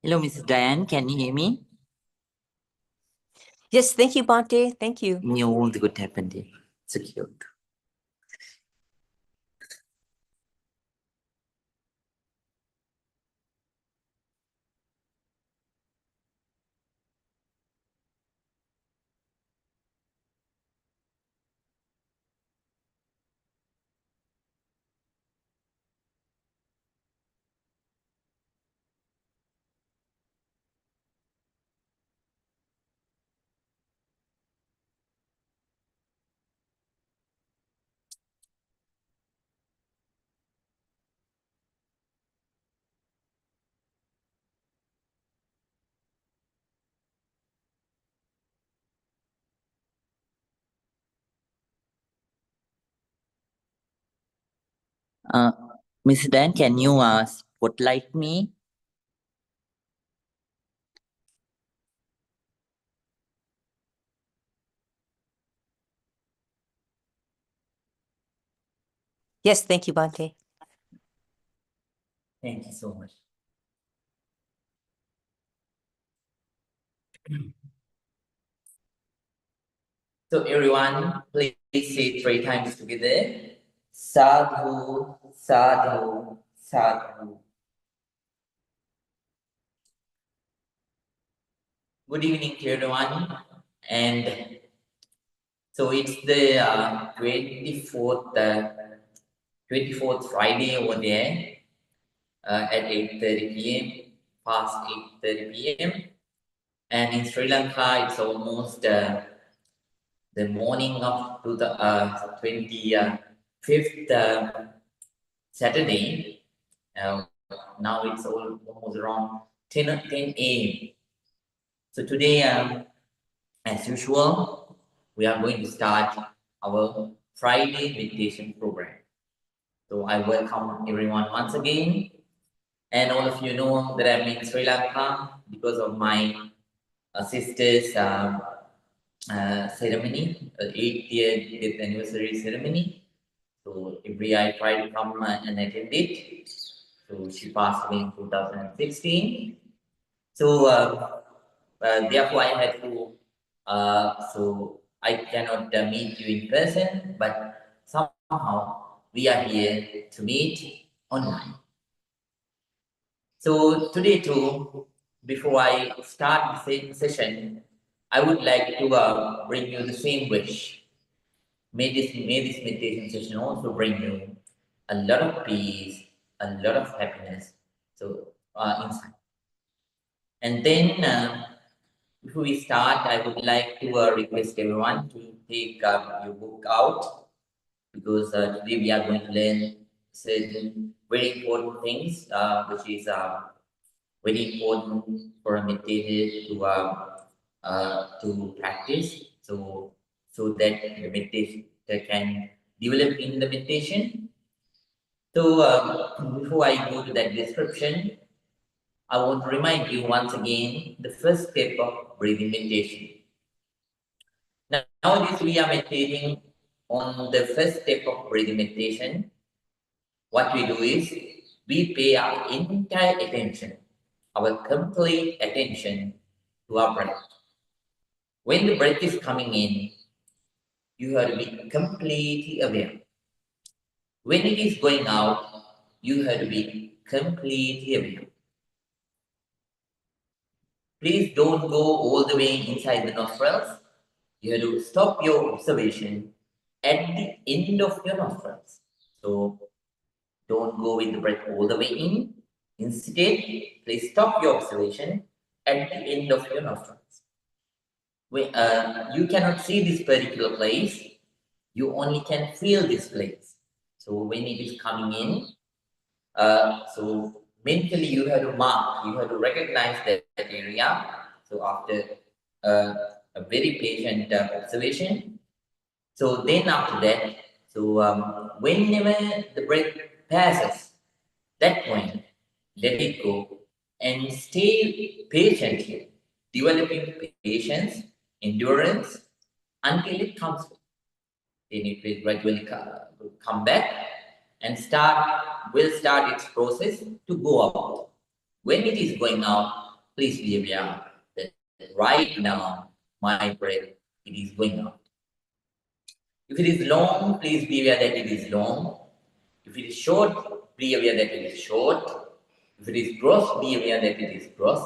Hello, Mrs. Diane. Can you hear me? Yes, thank you, Bhante. Thank you. All the good happened. So cute. Uh, Mrs. Diane, can you spotlight me? Yes, thank you, Bhante. Thank you so much. So everyone, please say 3 times together. Sadhu, sadhu, sadhu. Good evening to everyone. And so it's the 24th Friday over there at 8:30 p.m. past 8:30 p.m. And in Sri Lanka, it's almost the morning of to the 25th Saturday. Now it's almost around 10 a.m. So today, as usual, we are going to start our Friday meditation program. So I welcome everyone once again. And all of you know that I'm in Sri Lanka because of my sister's ceremony, 8th-year death anniversary ceremony. So every year I try to come and attend it. So she passed away in 2016. So therefore I had to, so I cannot meet you in person, but somehow we are here to meet online. So today too, before I start the session, I would like to bring you the same wish. May this meditation session also bring you a lot of peace, a lot of happiness. So inside. And then before we start, I would like to request everyone to take your book out because today we are going to learn certain very important things, which is very important for a meditator to practice. So that the meditation can develop in the meditation. So before I go to that description, I want to remind you once again the first step of breathing meditation. Nowadays we are meditating on the first step of breathing meditation. What we do is we pay our entire attention, our complete attention to our breath. When the breath is coming in, you have to be completely aware. When it is going out, you have to be completely aware. Please don't go all the way inside the nostrils. You have to stop your observation at the end of your nostrils. So don't go with the breath all the way in. Instead, please stop your observation at the end of your nostrils. You cannot see this particular place. You only can feel this place. So when it is coming in, so mentally you have to mark, you have to recognize that area. So after uh, a very patient observation, so then after that, so whenever the breath passes that point, let it go and stay patient here, developing patience, endurance until it comes. Then it will gradually come back and will start its process to go out. When it is going out, please be aware that right now my breath it is going out. If it is long, please be aware that it is long. If it is short, be aware that it is short. If it is gross, be aware that it is gross.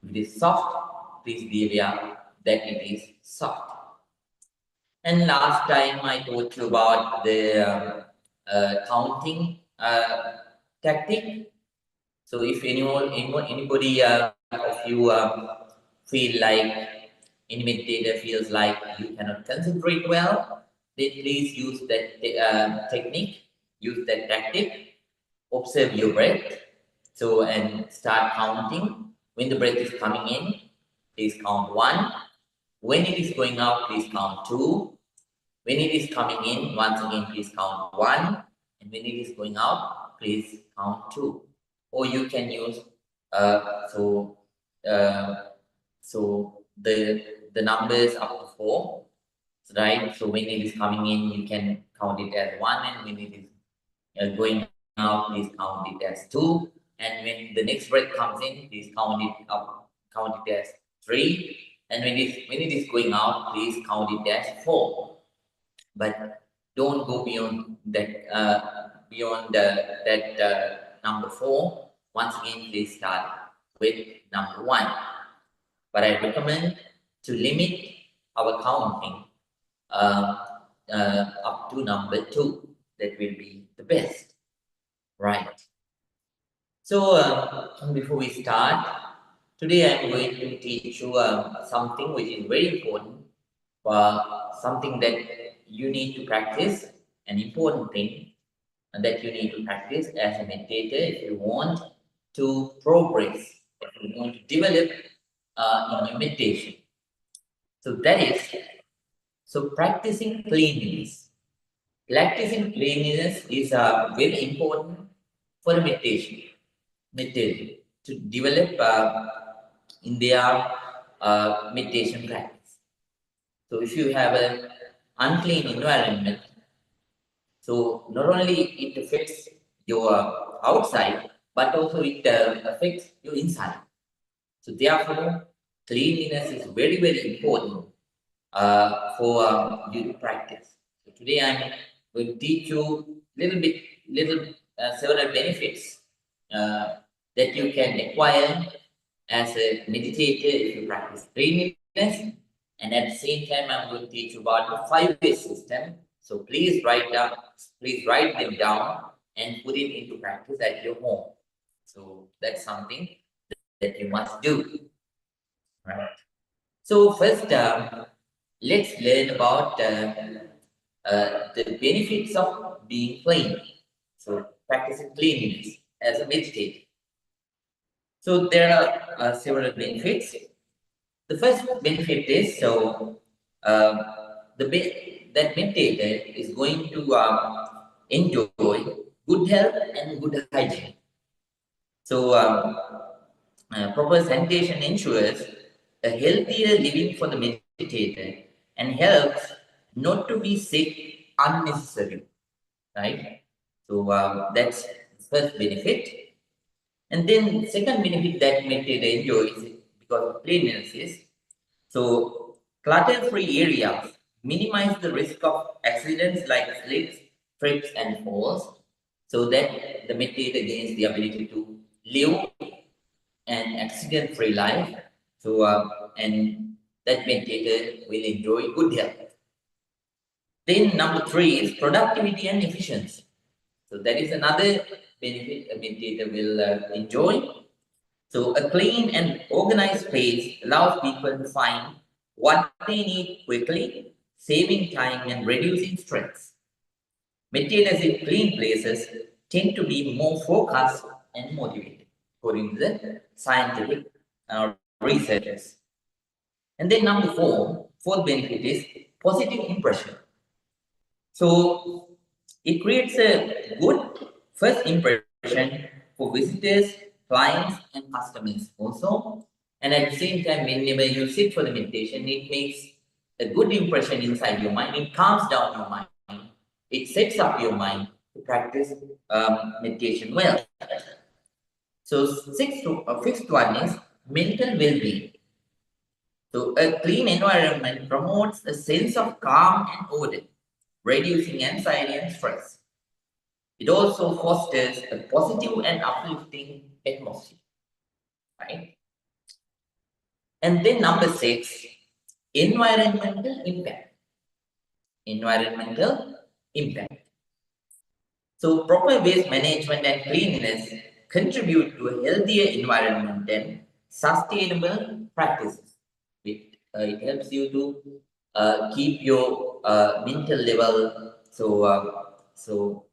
If it is soft, please be aware that it is soft. And last time I told you about the counting tactic. So if anybody of you feel like any meditator feels like you cannot concentrate well, then please use that technique, use that tactic, observe your breath. So and start counting. When the breath is coming in, please count 1. When it is going out, please count 2. When it is coming in, once again, please count 1. And when it is going out, please count 2. Or you can use uh, so uh, so the numbers up to 4, right? So when it is coming in, you can count it as 1, and when it is going out, please count it as 2. And when the next breath comes in, please count it as 3. And when it is going out, please count it as 4. But don't go beyond that number 4. Once again, please start with number 1. But I recommend to limit our counting up to number 2. That will be the best, right? So before we start, today I'm going to teach you something which is very important, something that you need to practice, an important thing that you need to practice as a meditator if you want to progress, if you want to develop in your meditation. So that is, practicing cleanliness. Practicing cleanliness is very important for a meditation to develop in their meditation practice. So if you have an unclean environment, so not only it affects your outside, but also it affects your inside. So therefore, cleanliness is very, very important for you to practice. So today I'm going to teach you several benefits that you can acquire as a meditator if you practice cleanliness. And at the same time, I'm going to teach you about the 5-way system. So please write them down and put it into practice at your home. So that's something that you must do. Right. So first, let's learn about the benefits of being clean. So practicing cleanliness as a meditator. So there are several benefits. The first benefit is um, that meditator is going to enjoy good health and good hygiene. So proper sanitation ensures a healthier living for the meditator and helps not to be sick unnecessarily, right? So that's the first benefit. And then second benefit that meditator enjoys because of cleanliness is, so clutter-free areas minimize the risk of accidents like slips, trips, and falls, so that the meditator gains the ability to live an accident-free life. So and that meditator will enjoy good health. Then number 3 is productivity and efficiency. So that is another benefit a meditator will enjoy. So a clean and organized space allows people to find what they need quickly, saving time and reducing stress. Meditators in clean places tend to be more focused and motivated, according to the scientific researchers. And then number 4, fourth benefit is positive impression. So it creates a good first impression for visitors, clients, and customers also. And at the same time, whenever you sit for the meditation, it makes a good impression inside your mind. It calms down your mind. It sets up your mind to practice meditation well. So fifth one is mental well-being. So a clean environment promotes a sense of calm and order, reducing anxiety and stress. It also fosters a positive and uplifting atmosphere, right? And then number 6, environmental impact. Environmental impact. So proper waste management and cleanliness contribute to a healthier environment and sustainable practices. It helps you to keep your mental level. So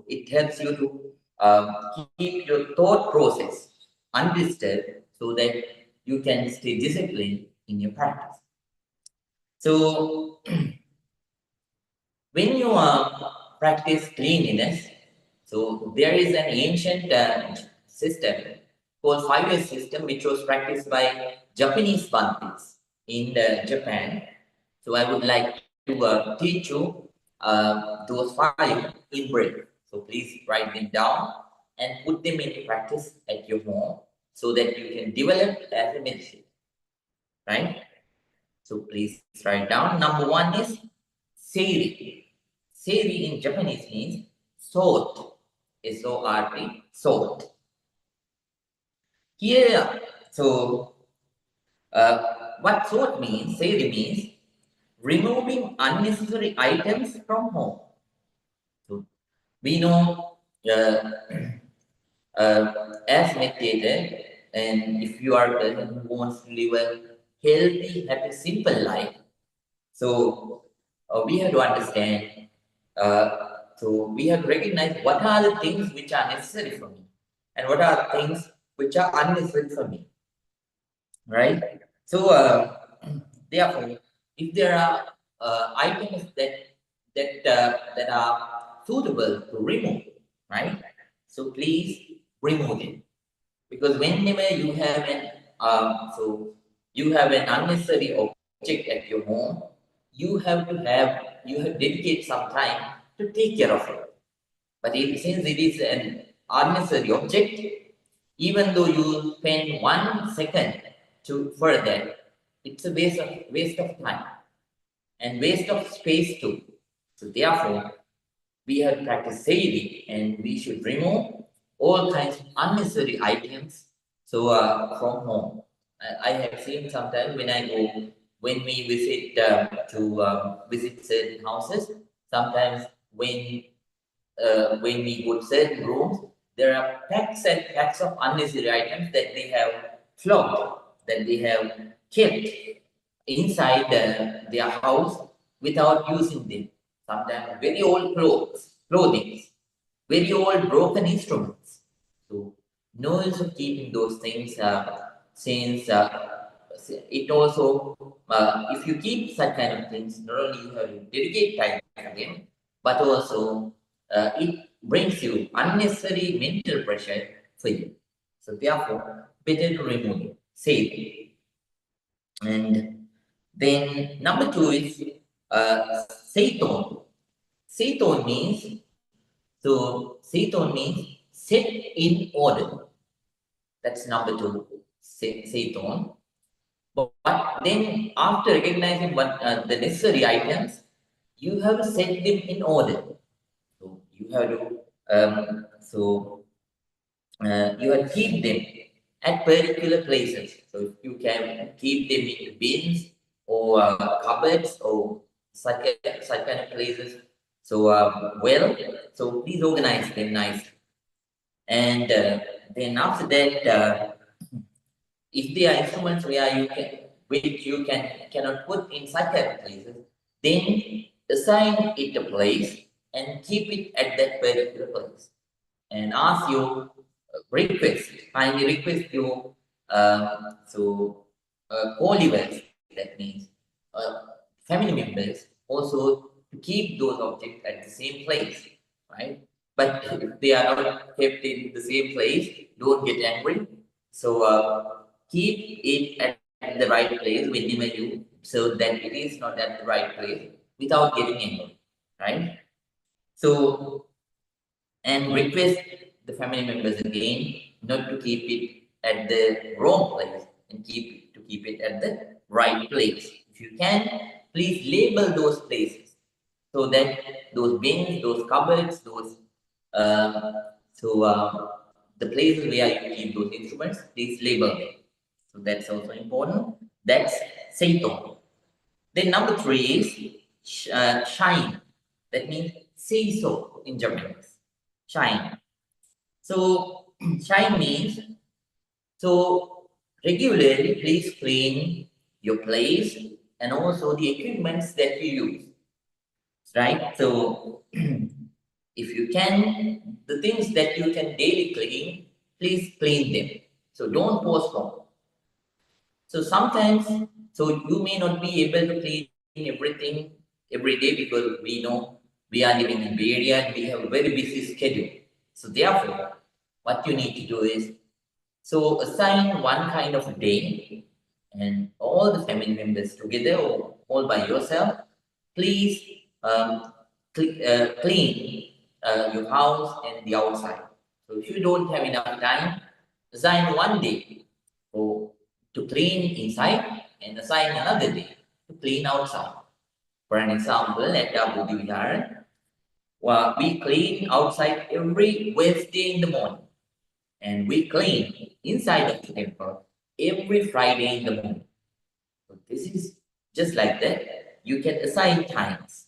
it helps you to keep your thought process undisturbed so that you can stay disciplined in your practice. So when you practice cleanliness, so there is an ancient system called 5-year system, which was practiced by Japanese Bhantis in Japan. So I would like to teach you those 5 in brief. So please write them down and put them into practice at your home so that you can develop as a medicine, right? So please write down. Number 1 is seiri. Seiri in Japanese means salt. S-O-R-T, salt. Here, so what salt means, seiri means removing unnecessary items from home. So we know as meditated, and if you are a person who wants to live a healthy, happy, simple life, so we have to understand, so we have to recognize what are the things which are necessary for me and what are the things which are unnecessary for me, right? So therefore, if there are items that are suitable to remove, right? So please remove it, because whenever you have an unnecessary object at your home, you have dedicate some time to take care of it. But since it is an unnecessary object, even though you spend 1 second for that, it's a waste of time and waste of space too. So therefore, we have practiced saving and we should remove all kinds of unnecessary items from home. I have seen sometimes when we visit to visit certain houses, sometimes when we go to certain rooms, there are packs and packs of unnecessary items that they have flogged, that they have kept inside their house without using them. Sometimes very old clothing, very old broken instruments. So no use of keeping those things since it also, if you keep such kind of things, not only you have to dedicate time to them, but also it brings you unnecessary mental pressure for you. So therefore, better to remove it, save it. And then number 2 is Seiton. Seiton means, set in order. That's number 2, Seiton. But then after recognizing what the necessary items, you have to set them in order. So you have to you have to keep them at particular places. So if you can keep them in bins or cupboards or such kind of places. So so please organize them nicely. And then after that, if there are instruments which you cannot put in such kind of places, then assign it a place and keep it at that particular place. And ask you kindly request your co-livers, that means family members, also to keep those objects at the same place, right? But if they are not kept in the same place, don't get angry. So keep it at the right place whenever you, so that it is not at the right place without getting angry, right? So and request the family members again not to keep it at the wrong place and keep it at the right place. If you can, please label those places so that those bins, those cupboards, those uh, so the places where you keep those instruments, please label them. So that's also important. That's Seito. Then number three is shine. That means say so in Japanese. Shine. So shine means so regularly please clean your place and also the equipments that you use. Right? So if you can, the things that you can daily clean, please clean them. So don't postpone. So sometimes, so you may not be able to clean everything every day because we know we are living in Bay Area and we have a very busy schedule. So therefore, what you need to do is, so assign one kind of day and all the family members together or all by yourself, please clean your house and the outside. So if you don't have enough time, assign one day for to clean inside and assign another day to clean outside. For an example, at our Buddhi Vihara, well, we clean outside every Wednesday in the morning, and we clean inside of the temple every Friday in the morning. So this is just like that. You can assign times,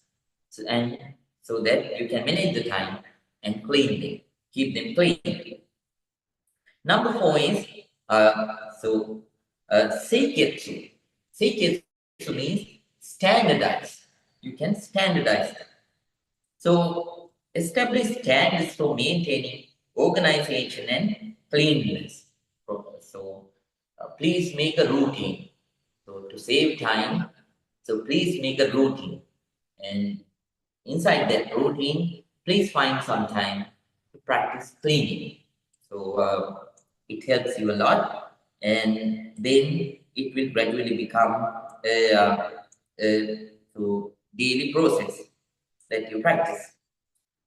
and so that you can manage the time and clean them, keep them clean. Number four is seiketsu. Seiketsu means standardize. You can standardize them. So establish standards for maintaining organization and cleanliness. So please make a routine. So to save time, so please make a routine. And inside that routine, please find some time to practice cleaning. So it helps you a lot, and then it will gradually become so daily process that you practice.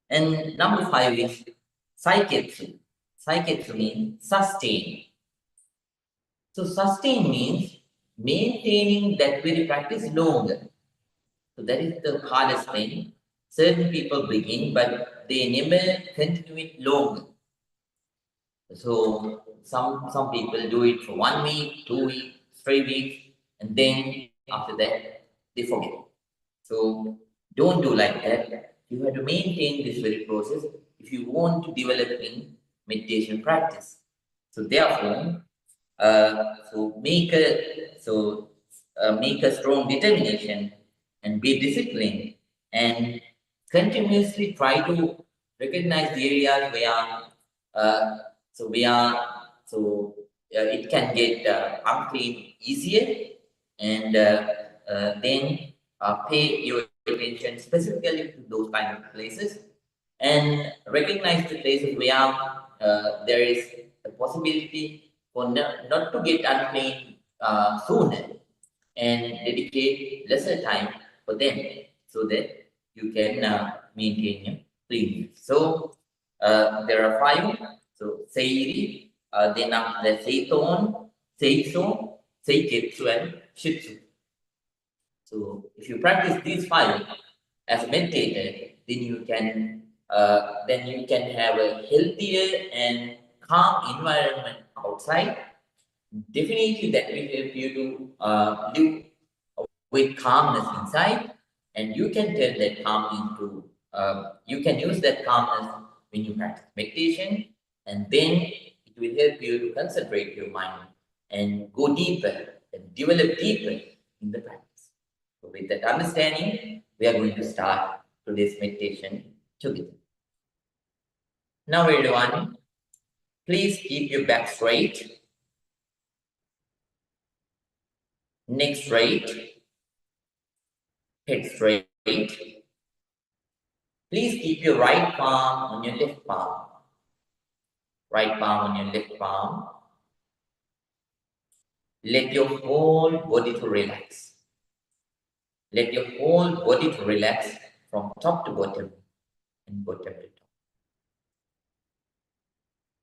And number five is saiketsu. Saiketsu means sustain. So sustain means maintaining that very practice longer. So that is the hardest thing. Certain people begin, but they never continue it longer. So some people do it for 1 week, 2 weeks, 3 weeks, and then after that they forget. So don't do like that. You have to maintain this very process if you want to develop in meditation practice. So therefore, make a strong determination and be disciplined and continuously try to recognize the areas where uh, so we are so it can get unclean easier and then pay your attention specifically to those kind of places and recognize the places where there is a possibility for not to get unclean sooner and dedicate lesser time for them so that you can maintain your cleanliness. So there are five. So Seiri, then after Seiton, Seiso, Seiketsu, and Shitsu. So if you practice these five as a meditator, then you can have a healthier and calm environment outside. Definitely, that will help you to live with calmness inside, and you can turn that calm into. You can use that calmness when you practice meditation, and then it will help you to concentrate your mind and go deeper and develop deeper in the practice. So with that understanding, we are going to start today's meditation together. Now, everyone, please keep your back straight, neck straight, head straight. Please keep your right palm on your left palm. Right palm on your left palm. Let your whole body to relax. Let your whole body to relax from top to bottom and bottom to top.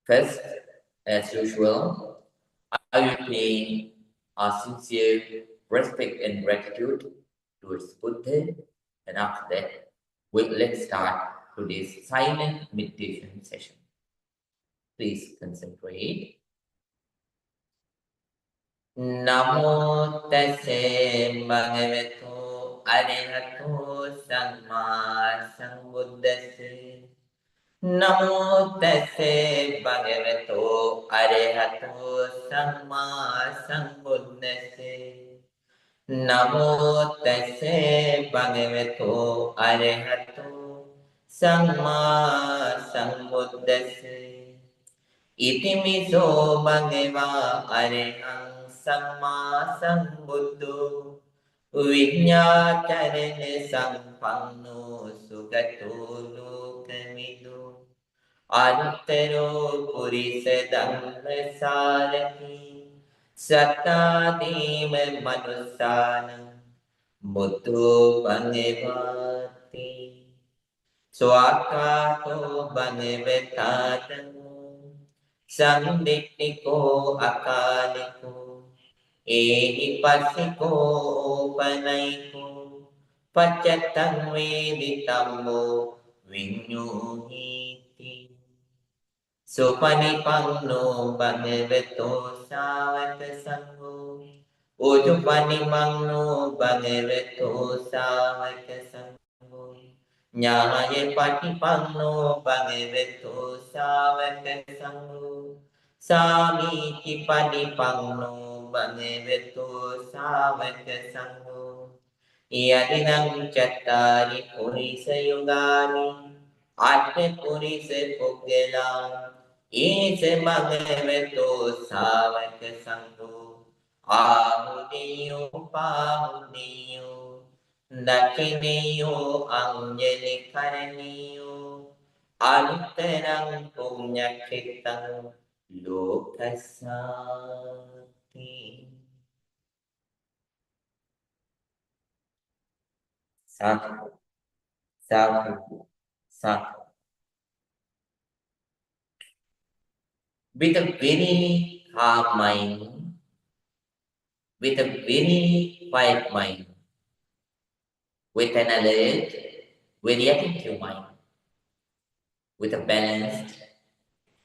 First, as usual, you paying our sincere respect and gratitude towards Buddha? And after that, let's start today's silent meditation session. Please concentrate. Namo tase bhagavato arahato samma sambuddhase. Namo tase bhagavato arahato samma sambuddhase. Namo tase bhagavato arahato samma sambuddhase. Itimiso bhagava arahang samma sambuddho viඤ්ඤාචරණ සම්පන්නෝ සුගතෝ ලෝකමිදෝ අනුත්තරෝ පුරිස ධම්මසාරති සත්තාදීම මනුස්සානං බුද්ධෝ භගවාති ස්වාක්ඛාතෝ භගවතාතං සම්දිට්ඨිකෝ අකාලිකෝ ඒහිපස්සිකෝ පනයිකෝ පච්චත්තං වේදිතම්මෝ විඤ්ඤෝහිති සුපනිපන්නෝ භගවතෝ සාවක සංඝෝ උජුපනිමන්නෝ භගවතෝ සාවක සංඝෝ ඥාය පටිපන්නෝ භගවතෝ සාවක සංඝෝ සාමීචි පටිපන්නෝ භගවතෝ සාවක සංඝෝ යදිදං චත්තාරි පුරිස යුගානි අට්ඨ පුරිස පුග්ගලං ඒස භගවතෝ සාවක සංඝෝ ආහුදියෝ පාහුදියෝ දකිනියෝ අංජලි කරණියෝ අනුත්තරං පුඤ්ඤක්ඛිතං ලෝකස්සාති. Sadhu, sadhu, sadhu. With a very calm mind, with a very quiet mind, with an alert, very attentive mind, with a balanced,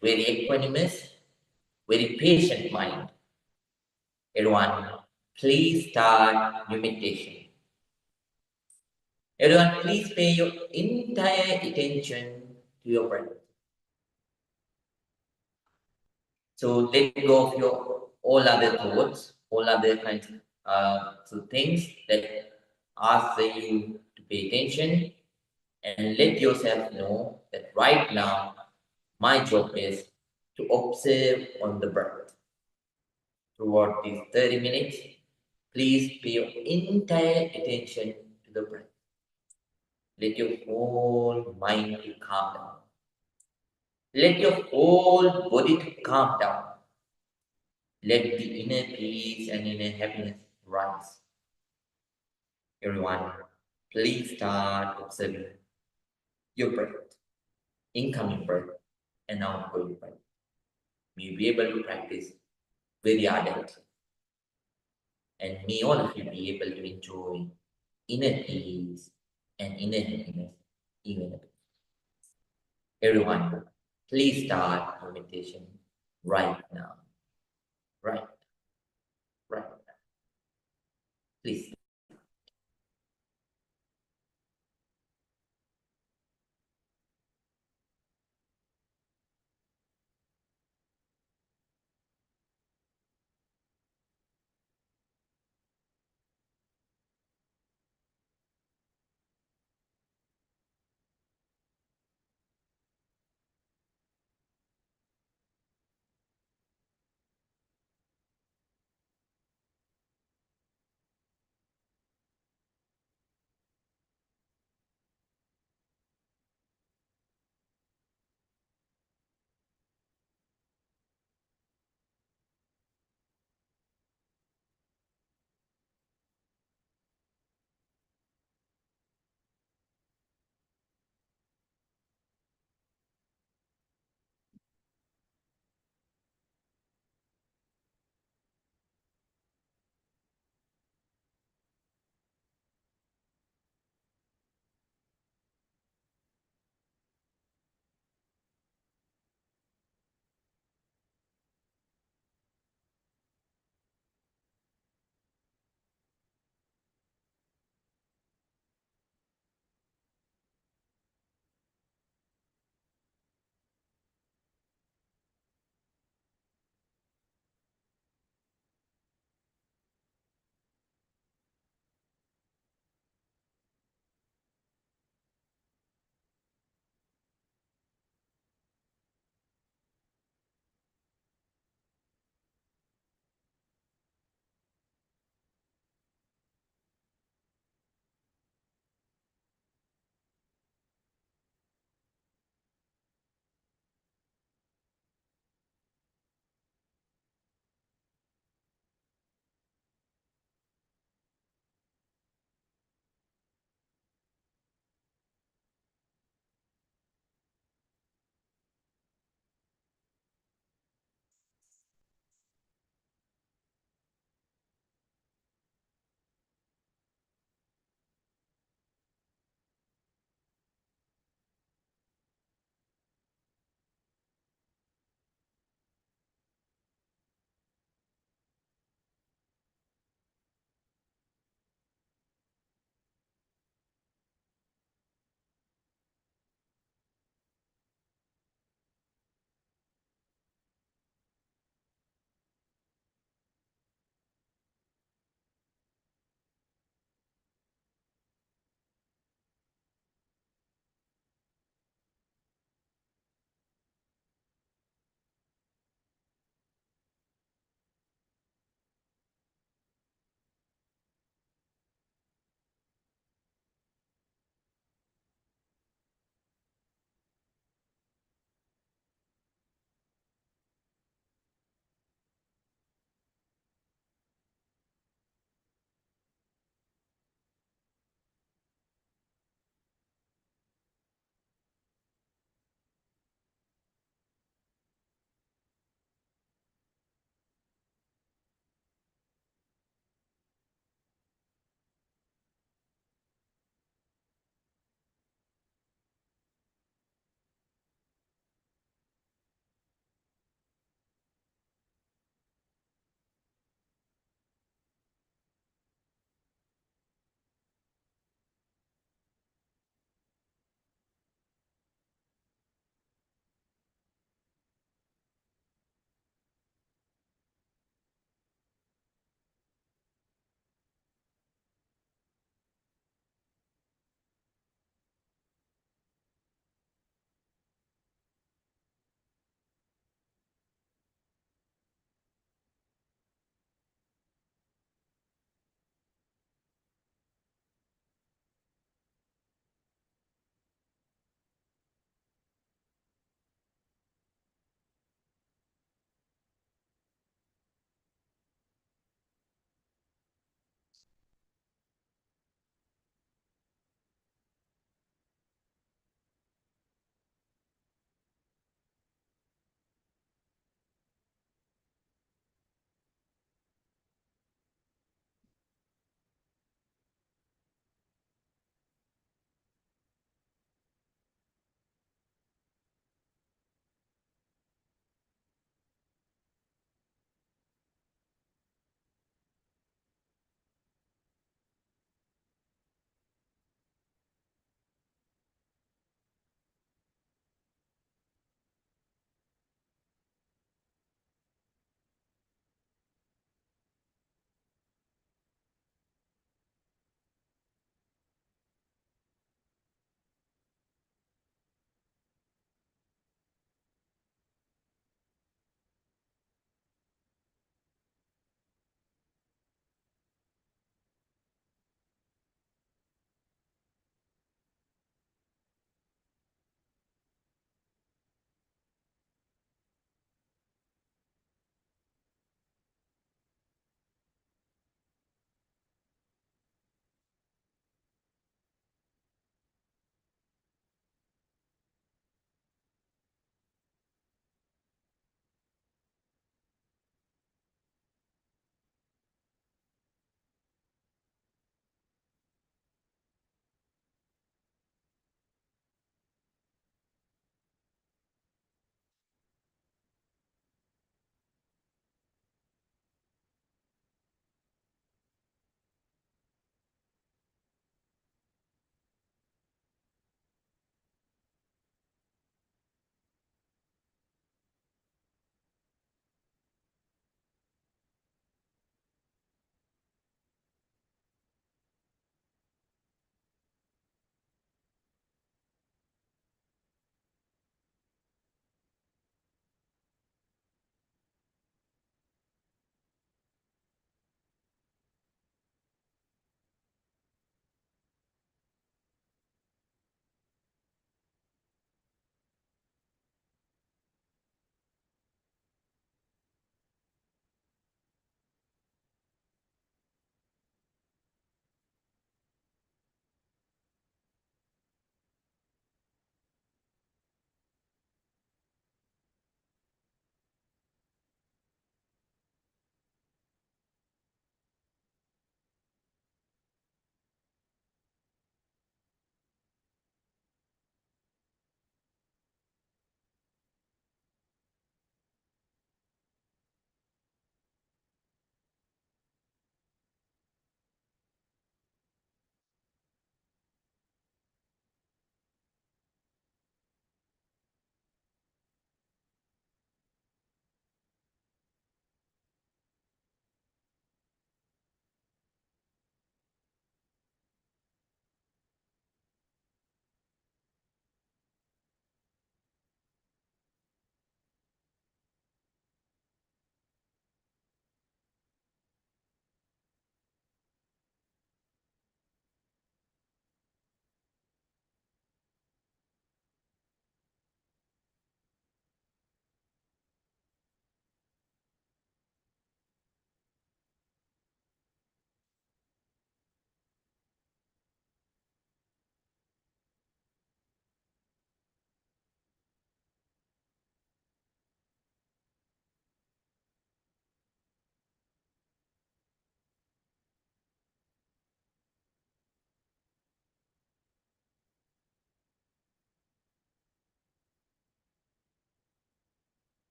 very equanimous, very patient mind. Everyone, please start your meditation. Everyone, please pay your entire attention to your breath. So let go of your all other thoughts, all other kinds of things that ask you to pay attention, and let yourself know that right now my job is to observe on the breath. Throughout these 30 minutes, please pay your entire attention to the breath. Let your whole mind to calm down. Let your whole body to calm down. Let the inner peace and inner happiness rise. Everyone, please start observing your breath, incoming breath and outgoing breath. May you be able to practice very ardently. And may all of you be able to enjoy inner peace and inner happiness even a bit. Everyone, please start your meditation right now. Right. Right. Please.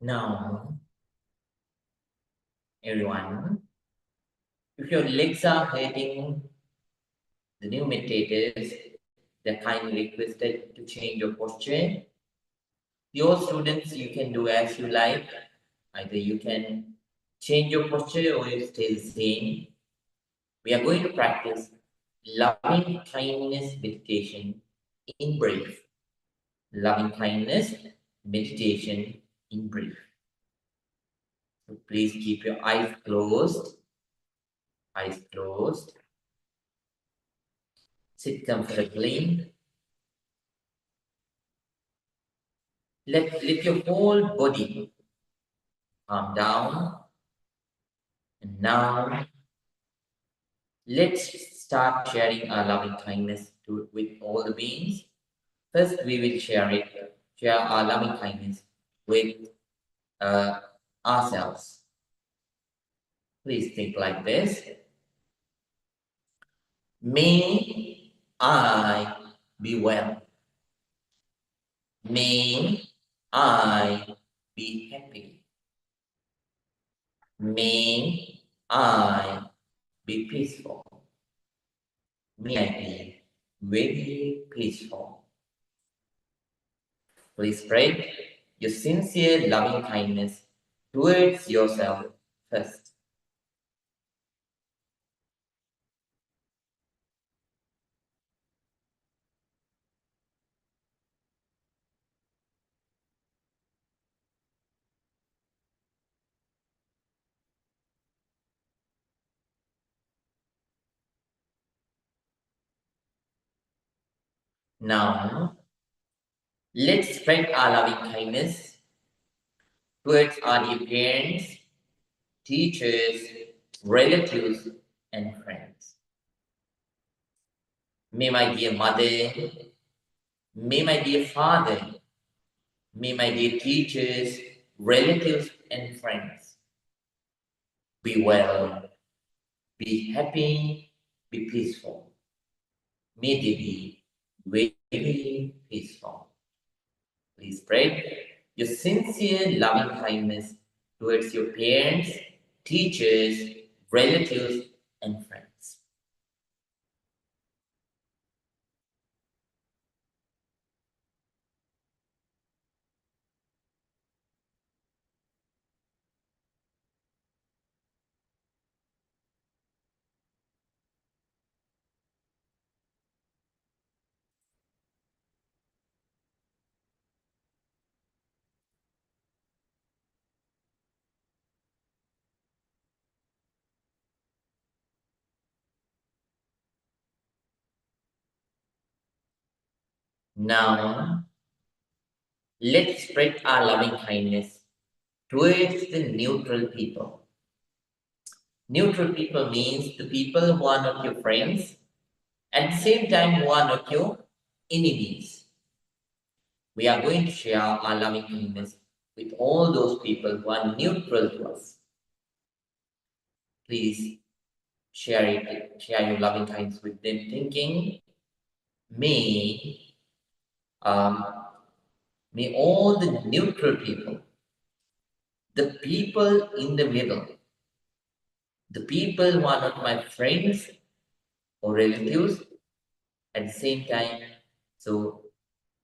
Now, everyone, if your legs are hurting, the new meditators, they're kindly requested to change your posture. Your students, you can do as you like. Either you can change your posture or you stay the same. We are going to practice loving kindness meditation in brief. Loving kindness meditation in brief. So please keep your eyes closed. Eyes closed. Sit comfortably. Let your whole body calm down. And now let's start sharing our loving kindness with all the beings. First, we will share our loving kindness with uh, ourselves. Please think like this. May I be well. May I be happy. May I be peaceful. May I be very peaceful. Please spread your sincere loving kindness towards yourself first. Now, let's spread our loving kindness towards our dear parents, teachers, relatives, and friends. May my dear mother, may my dear father, may my dear teachers, relatives, and friends be well, be happy, be peaceful. May they be very peaceful. Please spread your sincere loving kindness towards your parents, teachers, relatives, and friends. Now, let's spread our loving kindness towards the neutral people. Neutral people means the people who are not your friends, at the same time who are not your enemies. We are going to share our loving kindness with all those people who are neutral to us. Please share your loving kindness with them, thinking, may, um, may all the neutral people, the people in the middle, the people who are not my friends or relatives, at the same time, so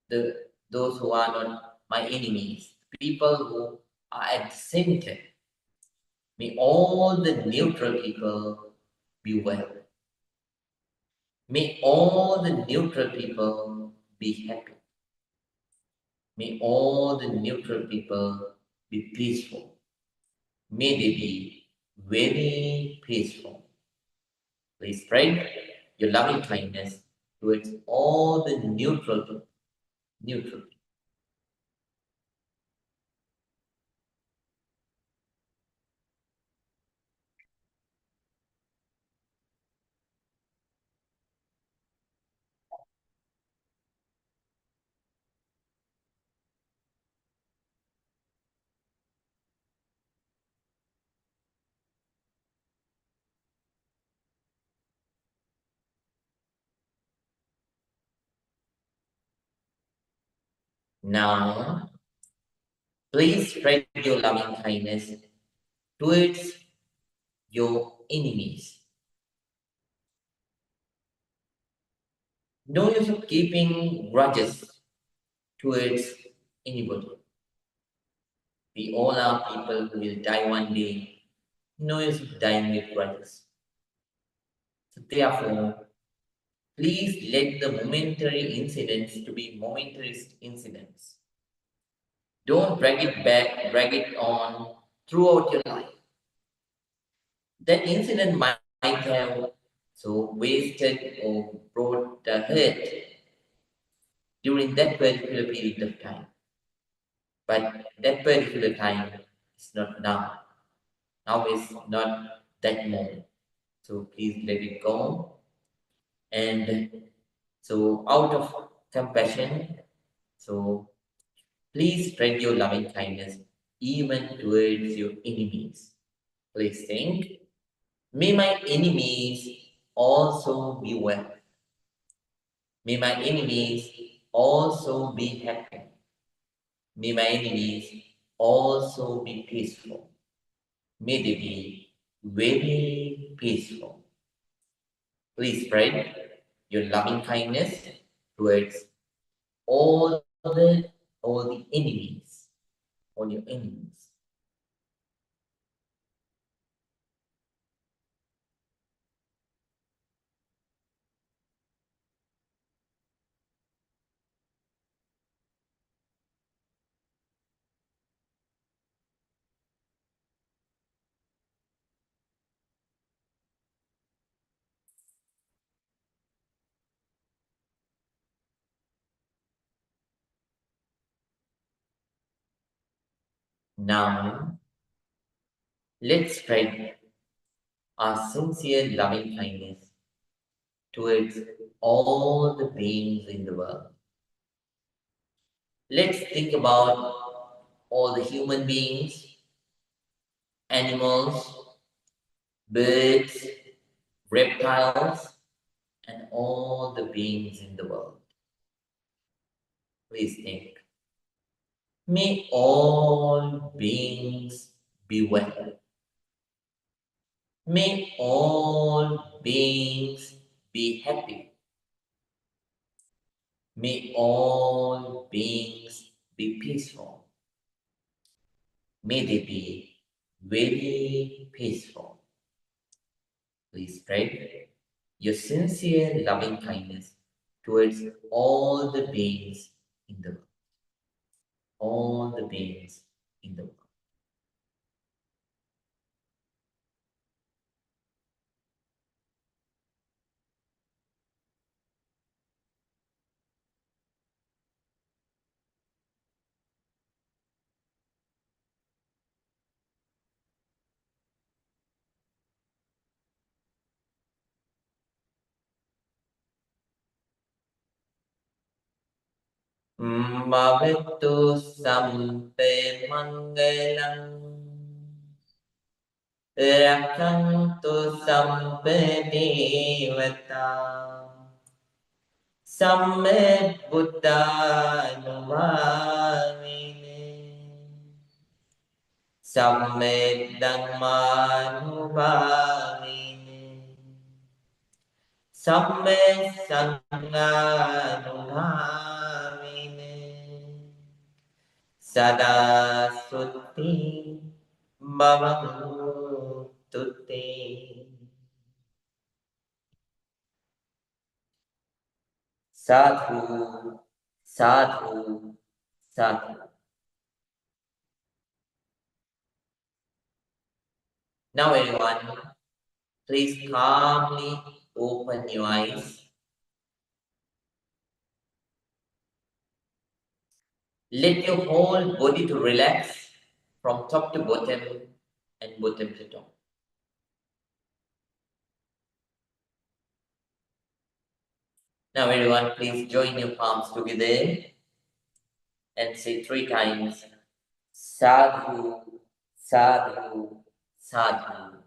those who are not my enemies, people who are at the center, may all the neutral people be well. May all the neutral people be happy. May all the neutral people be peaceful. May they be very peaceful. Please spread your loving kindness towards all the neutral people. Neutral. Now, Please spread your loving kindness towards your enemies. No use of keeping grudges towards anybody. We all are people who will die one day. No use of dying with grudges. So therefore, please let the momentary incidents to be momentary incidents. Don't drag it on throughout your life. That incident might have wasted or brought the hurt during that particular period of time. But that particular time is not now. Now is not that moment. So please let it go. And so out of compassion, so please spread your loving kindness even towards your enemies. Please think, may my enemies also be well. May my enemies also be happy. May my enemies also be peaceful. May they be very peaceful. Please spread your loving kindness towards all the enemies, all your enemies. Now, let's spread our sincere loving kindness towards all the beings in the world. Let's think about all the human beings, animals, birds, reptiles, and all the beings in the world. Please think. May all beings be well. May all beings be happy. May all beings be peaceful. May they be very peaceful. Please spread your sincere loving kindness towards all the beings in the world. All the beings in the world. Bhavattu sampe mangalam Rakhantu sampe devata Samme buddhanumavine Samme dhammanumavine Samme sanghanumavine Sada sutti bhavantu te. Sadhu, sadhu, sadhu. Now everyone, please calmly open your eyes. Let your whole body to relax from top to bottom and bottom to top. Now everyone, please join your palms together and say 3 times, Sadhu, sadhu, sadhu.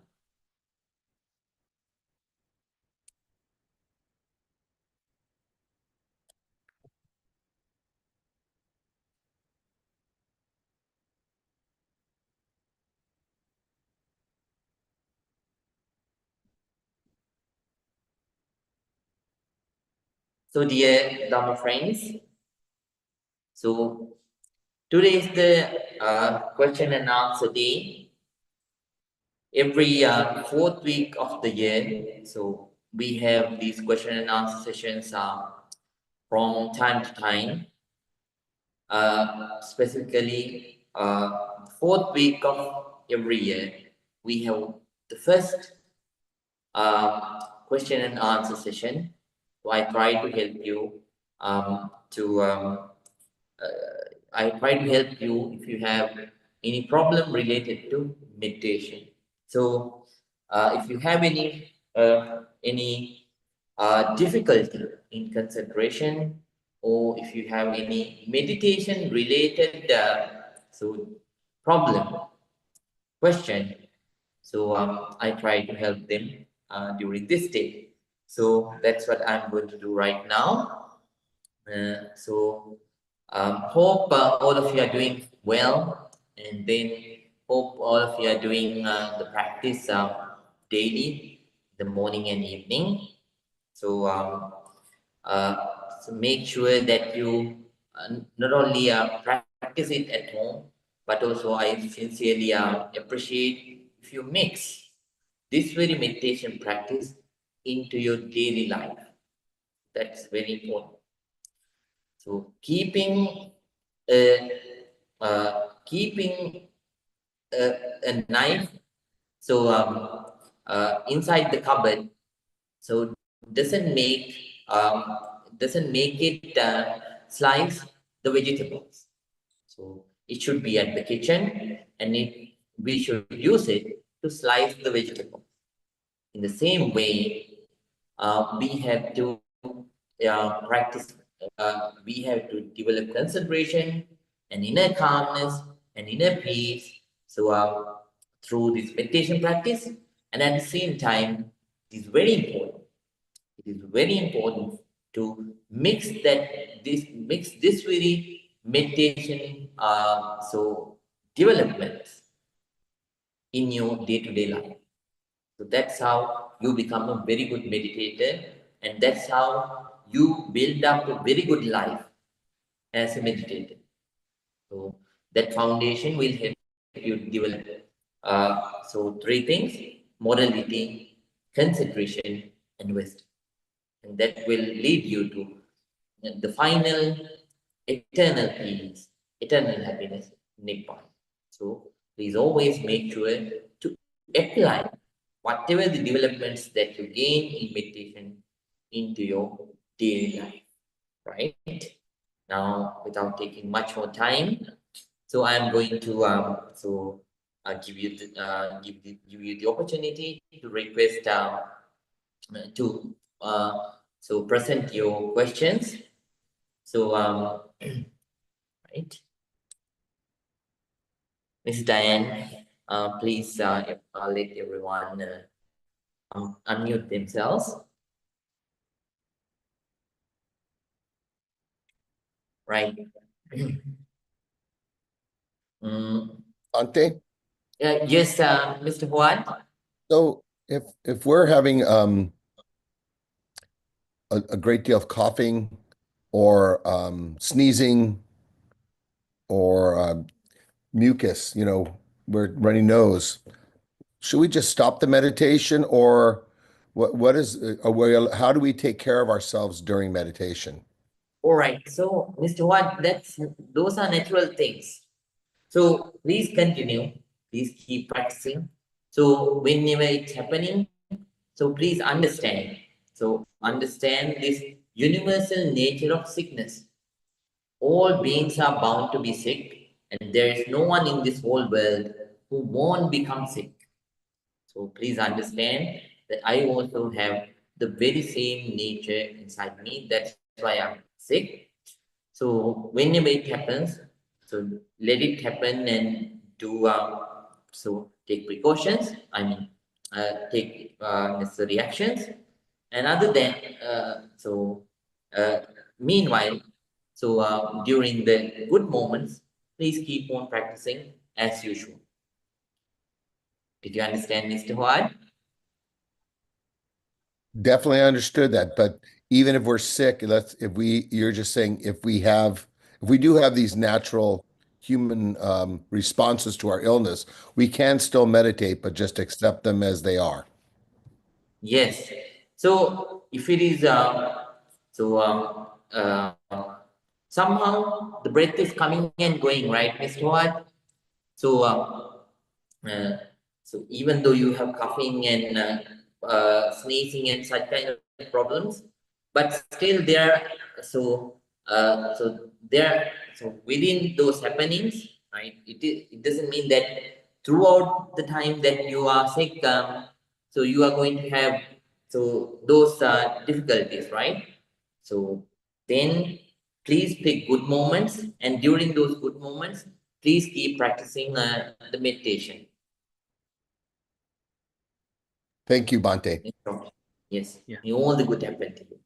So, dear Dharma friends, so today is the question and answer day. Every fourth week of the year, so we have these question and answer sessions from time to time. Specifically, fourth week of every year, we have the first question and answer session. So I try to help you to I try to help you if you have any problem related to meditation. So if you have any difficulty in concentration, or if you have any meditation related problem question, so I try to help them during this day. So that's what I'm going to do right now. Hope all of you are doing well, and then hope all of you are doing the practice daily, the morning and evening. So, uh, so make sure that you not only practice it at home, but also I sincerely appreciate if you mix this very meditation practice into your daily life. That's very important. So keeping a knife inside the cupboard, so doesn't make doesn't make it slice the vegetables. So it should be at the kitchen, and we should use it to slice the vegetables. In the same way, we have to practice, we have to develop concentration and inner calmness and inner peace. So, through this meditation practice, and at the same time, it is very important. It is very important to mix this very meditation developments in your day-to-day life. So that's how you become a very good meditator, and that's how you build up a very good life as a meditator. So that foundation will help you develop. Three things: morality, concentration, and wisdom. And that will lead you to the final eternal peace, eternal happiness, Nibbana. So please always make sure to apply whatever the developments that you gain in meditation into your daily life, right? Now, without taking much more time, so I'm going to give you the opportunity to request to present your questions. So right, Miss Diane, please let everyone unmute themselves. Right. Ante? Yes, Mr. Huan. So if we're having a great deal of coughing or sneezing or mucus, we're running nose, should we just stop the meditation, or what is how do we take care of ourselves during meditation? All right. So, Mr. Huan, those are natural things. So please continue. Please keep practicing. So whenever it's happening, so please understand. So understand this universal nature of sickness. All beings are bound to be sick, and there is no one in this whole world who won't become sick. So please understand that I also have the very same nature inside me. That's why I'm sick. So whenever it happens, so let it happen and do take precautions. I mean, take necessary actions. And other than uh, meanwhile, during the good moments, please keep on practicing as usual. Did you understand, Mr. Huad? Definitely understood that, but even if we're sick, you're just saying if we do have these natural human responses to our illness, we can still meditate, but just accept them as they are. Yes. So if it is so uh, somehow the breath is coming and going, right, Mr. Watt? So uh, so even though you have coughing and sneezing and such kind of problems, but still there. So so within those happenings, right? It doesn't mean that throughout the time that you are sick, so you are going to have so those difficulties, right? So then please pick good moments, and during those good moments, please keep practicing the meditation. Thank you, Bante. Yes, Yeah. may all the good happen to you.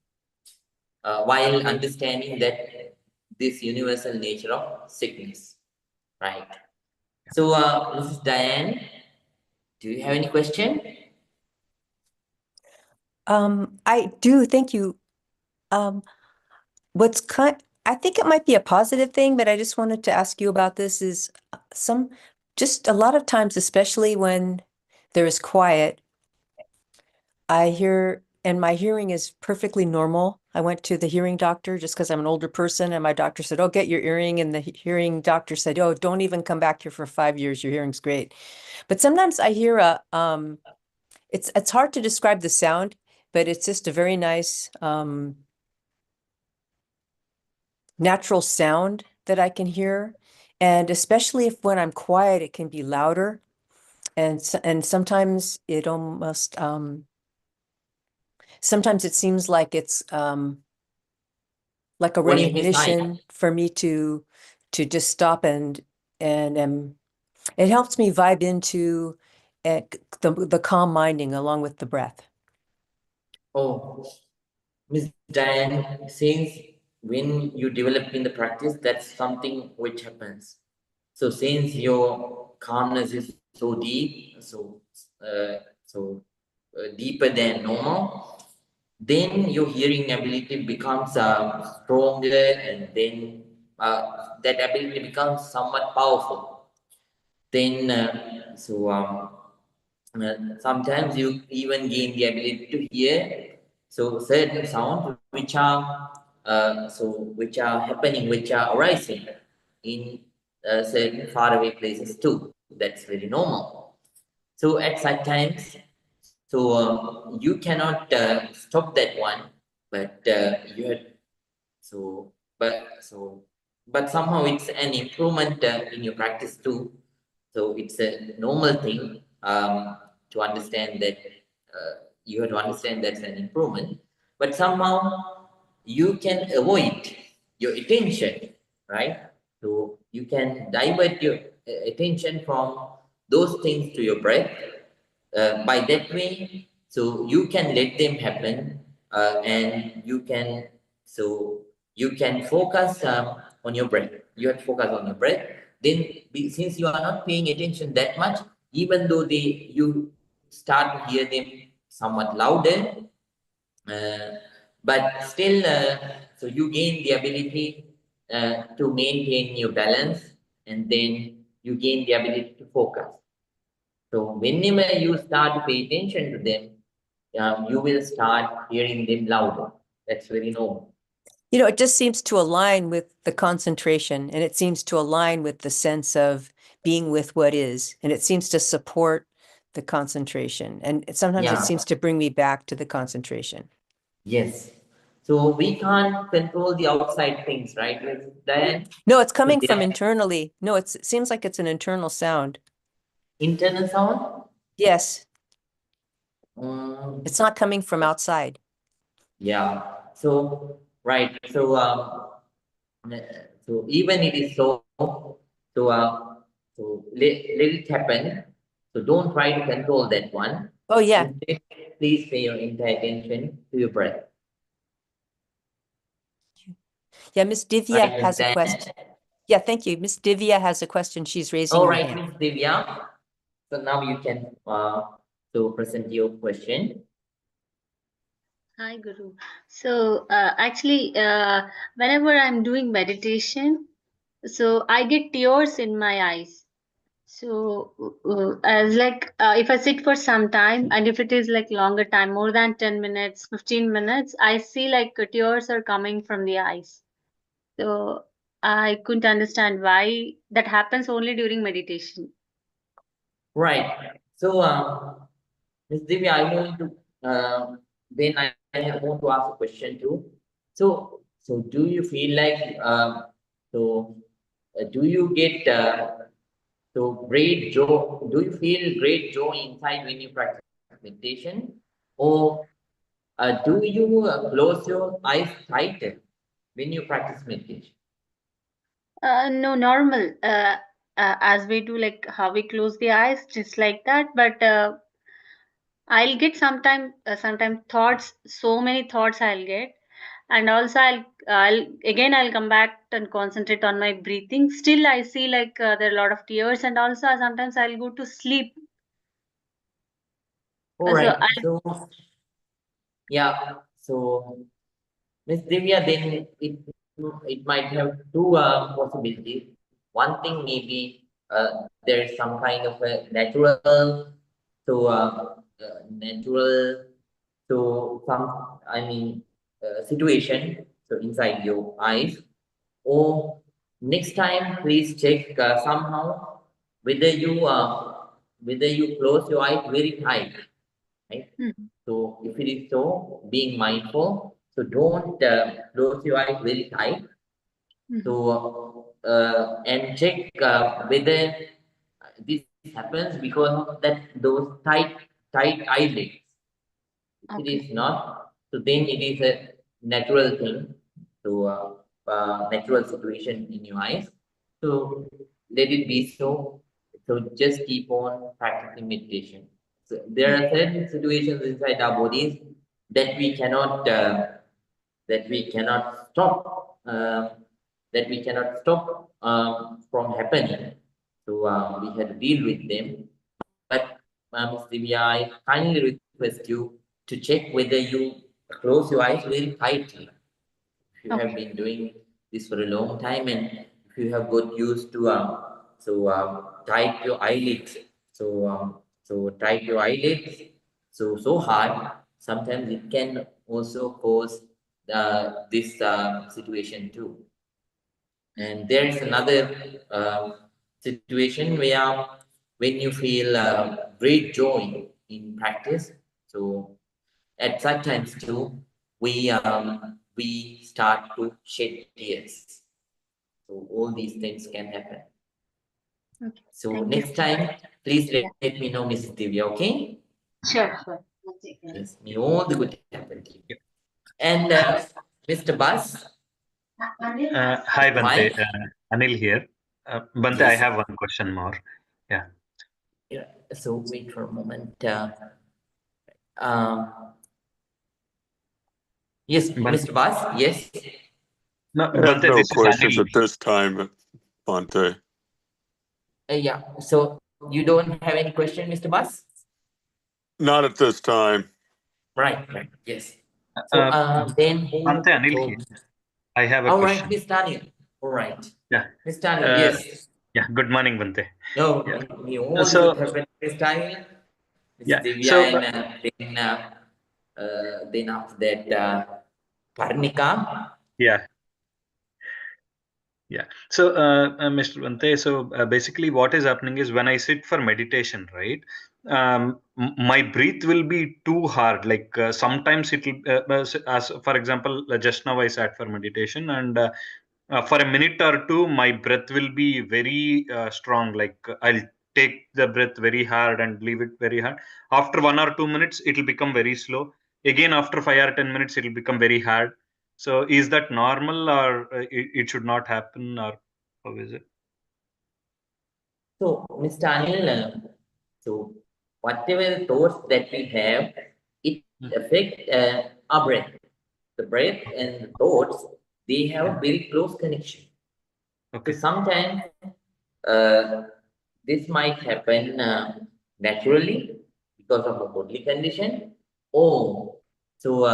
While understanding that this universal nature of sickness, right? So, Mrs. Diane, do you have any question? I do, thank you. I think it might be a positive thing, but I just wanted to ask you about this is just a lot of times, especially when there is quiet, I hear, and my hearing is perfectly normal. I went to the hearing doctor just because I'm an older person, and my doctor said, "Oh, get your earring." And the hearing doctor said, "Oh, don't even come back here for 5 years. Your hearing's great." But sometimes I hear it's hard to describe the sound, but it's just a very nice natural sound that I can hear. And especially if when I'm quiet, it can be louder. And sometimes it almost sometimes it seems like it's like a What is this sign? recognition for me to just stop and it helps me vibe into the calm minding along with the breath. Oh, Miss Diane, since when you develop in the practice, that's something which happens. So since your calmness is so deep, deeper than normal, then your hearing ability becomes stronger, and then that ability becomes somewhat powerful. Then sometimes you even gain the ability to hear so certain sounds which are happening, which are arising in certain faraway places too. That's very normal. So at such times, so you cannot stop that one, but you had so but somehow it's an improvement in your practice too. So it's a normal thing to understand that you have to understand that's an improvement, but somehow you can avoid your attention, right? So you can divert your attention from those things to your breath. By that way, so you can let them happen, and you can focus on your breath. You have to focus on your breath. Then, since you are not paying attention that much, even though you start to hear them somewhat louder, but still, so you gain the ability to maintain your balance, and then you gain the ability to focus. So whenever you start to pay attention to them, you will start hearing them louder. That's very normal. You know, it just seems to align with the concentration, and it seems to align with the sense of being with what is, and it seems to support the concentration. And sometimes it Yeah. seems to bring me back to the concentration. Yes. So we can't control the outside things, right, Diane? No, it's coming they from are internally. No, it seems like it's an internal sound. internal sound. Yes, Um, it's not coming from outside. yeah. So right. So even it is so. So let it happen. So don't try to control that one. Oh, yeah. Instead, please pay your entire attention to your breath. Yeah, Miss Divya Right, has a Diane? question. Yeah, thank you. Miss Divya has a question. She's raising All her right, hand. Miss Divya. So now you can so present your question. Hi, Guru. So, whenever I'm doing meditation, so I get tears in my eyes. So, as like if I sit for some time, and if it is like longer time, more than 10 minutes, 15 minutes, I see like tears are coming from the eyes. So, I couldn't understand why that happens only during meditation. Right. So, Ms. Divya, I want to then I want to ask a question too. So do you feel like so do you get great joy? Do you feel great joy inside when you practice meditation, or do you close your eyes tighter when you practice meditation? No, normal. As we do, like how we close the eyes, just like that. But I'll get sometime thoughts, so many thoughts I'll get, and also I'll come back and concentrate on my breathing. Still, I see like there are a lot of tears, and also sometimes I'll go to sleep. All So right. So yeah. So Miss Divya, then it might have two possibilities. One thing maybe there is some kind of a natural some situation inside your eyes. Or next time, please check somehow whether you close your eyes very tight, right? Mhm. So if it is so, being mindful, so don't close your eyes very tight. Mhm. So and check whether this happens because of that those tight eyelids. If it Okay. is not, so then it is a natural thing, so natural situation in your eyes. So let it be so. So just keep on practicing meditation. So there are certain situations inside our bodies that we cannot stop from happening. So we have to deal with them. But Ms. Divya, I kindly request you to check whether you close your eyes very tightly. If you have Okay. been doing this for a long time and if you have got used to tight your eyelids, tight your eyelids so hard, sometimes it can also cause this situation too. And there is another situation where when you feel great joy in practice, so at such times too, we start to shed tears. So all these things can happen. Okay. So Thank you. next time, please Yeah. let me know, Mrs. Divya, okay? Sure. Sure. I'll take care. Yes, may all the good happen to you. And Mr. Bus, Hi, Bante. right? Anil here. Bante, I Yes. have one question more. Yeah. Yeah. So wait for a moment. Um, yes, Bante, Mr. Bas, yes. no, I have Bante, no this is questions Anil. at this time, Bante. Yeah. So you don't have any question, Mr. Bas? Not at this time. Right, right. Yes. So Uh, then Bante, who Anil here. told? I have a All right, question. Miss Daniel. All right. Yeah. Miss Daniel, Uh, yes. yeah. Good morning, Bante. No, Yeah. we all the good So, happen, Miss Daniel. Miss yeah. Divya So, and then after that Parnika. yeah. Yeah. So, Mr. Bante, so basically what is happening is when I sit for meditation, right? My breath will be too hard. Like sometimes it will, as for example, just now I sat for meditation and for a minute or two, my breath will be very strong. Like I'll take the breath very hard and leave it very hard. After 1 or 2 minutes, it will become very slow. Again, after 5 or 10 minutes, it will become very hard. So is that normal or it should not happen or how is it? So, Miss Daniel, so whatever the thoughts that we have, it Mm. affect our breath. The breath and the thoughts, they have a very close connection. So Okay. sometimes uh, this might happen naturally because of a bodily condition, or So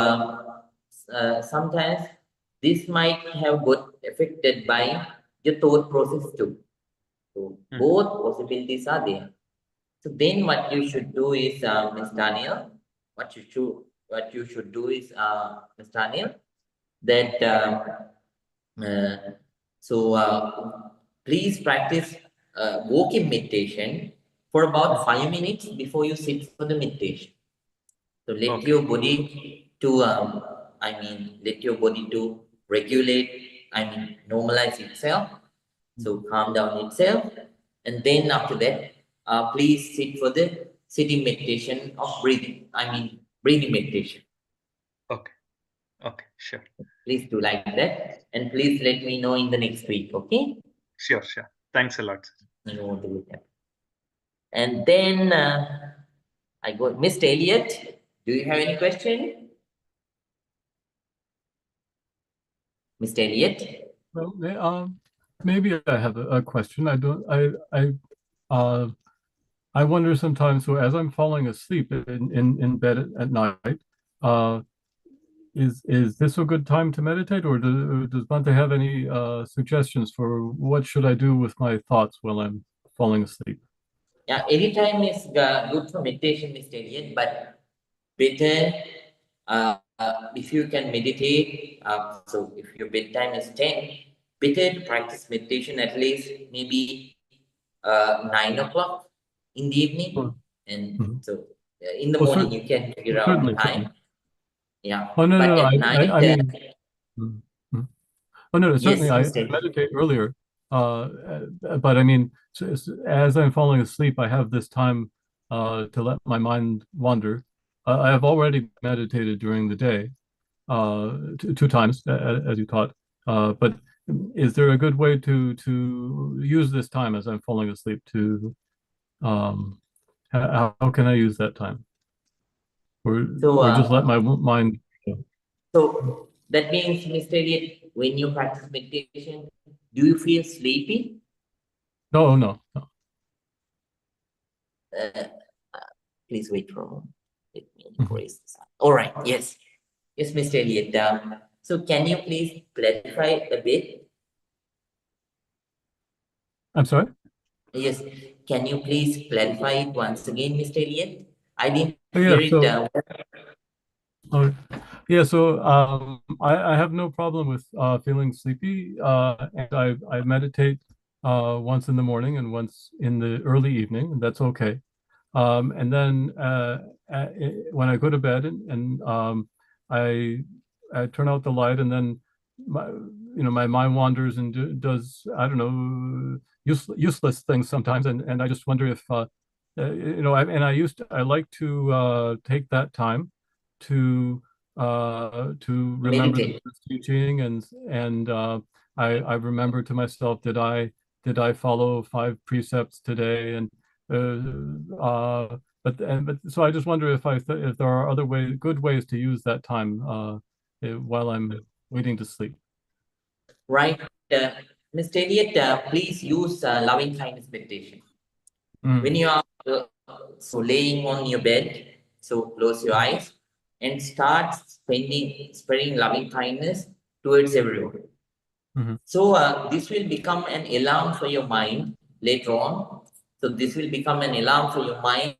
sometimes this might have got affected by your thought process too. So both possibilities are there. So then what you should do is, Ms. Daniel, what you should do is, Ms. Daniel, that uh, so please practice walking meditation for about 5 minutes before you sit for the meditation. So let your body to let your body to regulate, normalize itself. So calm down itself, and then after that, please sit for the sitting meditation of breathing. Breathing meditation. Okay. Okay. Sure. Please do like that, and please let me know in the next week. Okay? Sure. Sure. Thanks a lot, sir. I know what to look at. And then I go, Mr. Elliot. Do you have any question, Mr. Elliot? Well, maybe I have a question. I wonder sometimes. So as I'm falling asleep in bed at night, is this a good time to meditate, or does Bhante have any suggestions for what should I do with my thoughts while I'm falling asleep? Yeah, anytime is good for meditation, Mr. Elliot, but better if you can meditate. So if your bedtime is 10, better to practice meditation at least maybe 9 o'clock in the evening. Sure. And Mhm. so in the Well, morning you can figure out certainly, time. certainly. Yeah. Oh, no, but no, at I night, mean, mm, mm. Oh, no, certainly yes, I Mr. Elliot. meditate earlier, but I mean, as I'm falling asleep, I have this time to let my mind wander. I have already meditated during the day, two times, as you taught. But is there a good way to use this time as I'm falling asleep to, how can I use that time? So, Or just let my mind. so that means, Mr. Elliot, when you practice meditation, do you feel sleepy? No, no, no. Uh, please wait for a moment. Let me Mhm. erase this. All right. Yes. Yes, Mr. Elliot. So can you please clarify a bit? I'm sorry? Yes. Can you please clarify it once again, Mr. Elliot? I didn't Oh, hear yeah, it. so, oh, yeah, so I have no problem with feeling sleepy, and I meditate once in the morning and once in the early evening, and that's okay. And then when I go to bed and I I turn out the light, and then my mind wanders and does, I don't know, useless things sometimes, and I just wonder if I like to take that time to remember the Meditate. Buddha's teaching, and I remember to myself, did I follow 5 precepts today, and but so I just wonder if there are other good ways to use that time while I'm waiting to sleep. Right. Mr. Elliot, please use loving kindness meditation. When you are so laying on your bed, so close your eyes and start spreading loving kindness towards everyone. So this will become an alarm for your mind later on. So this will become an alarm for your mind.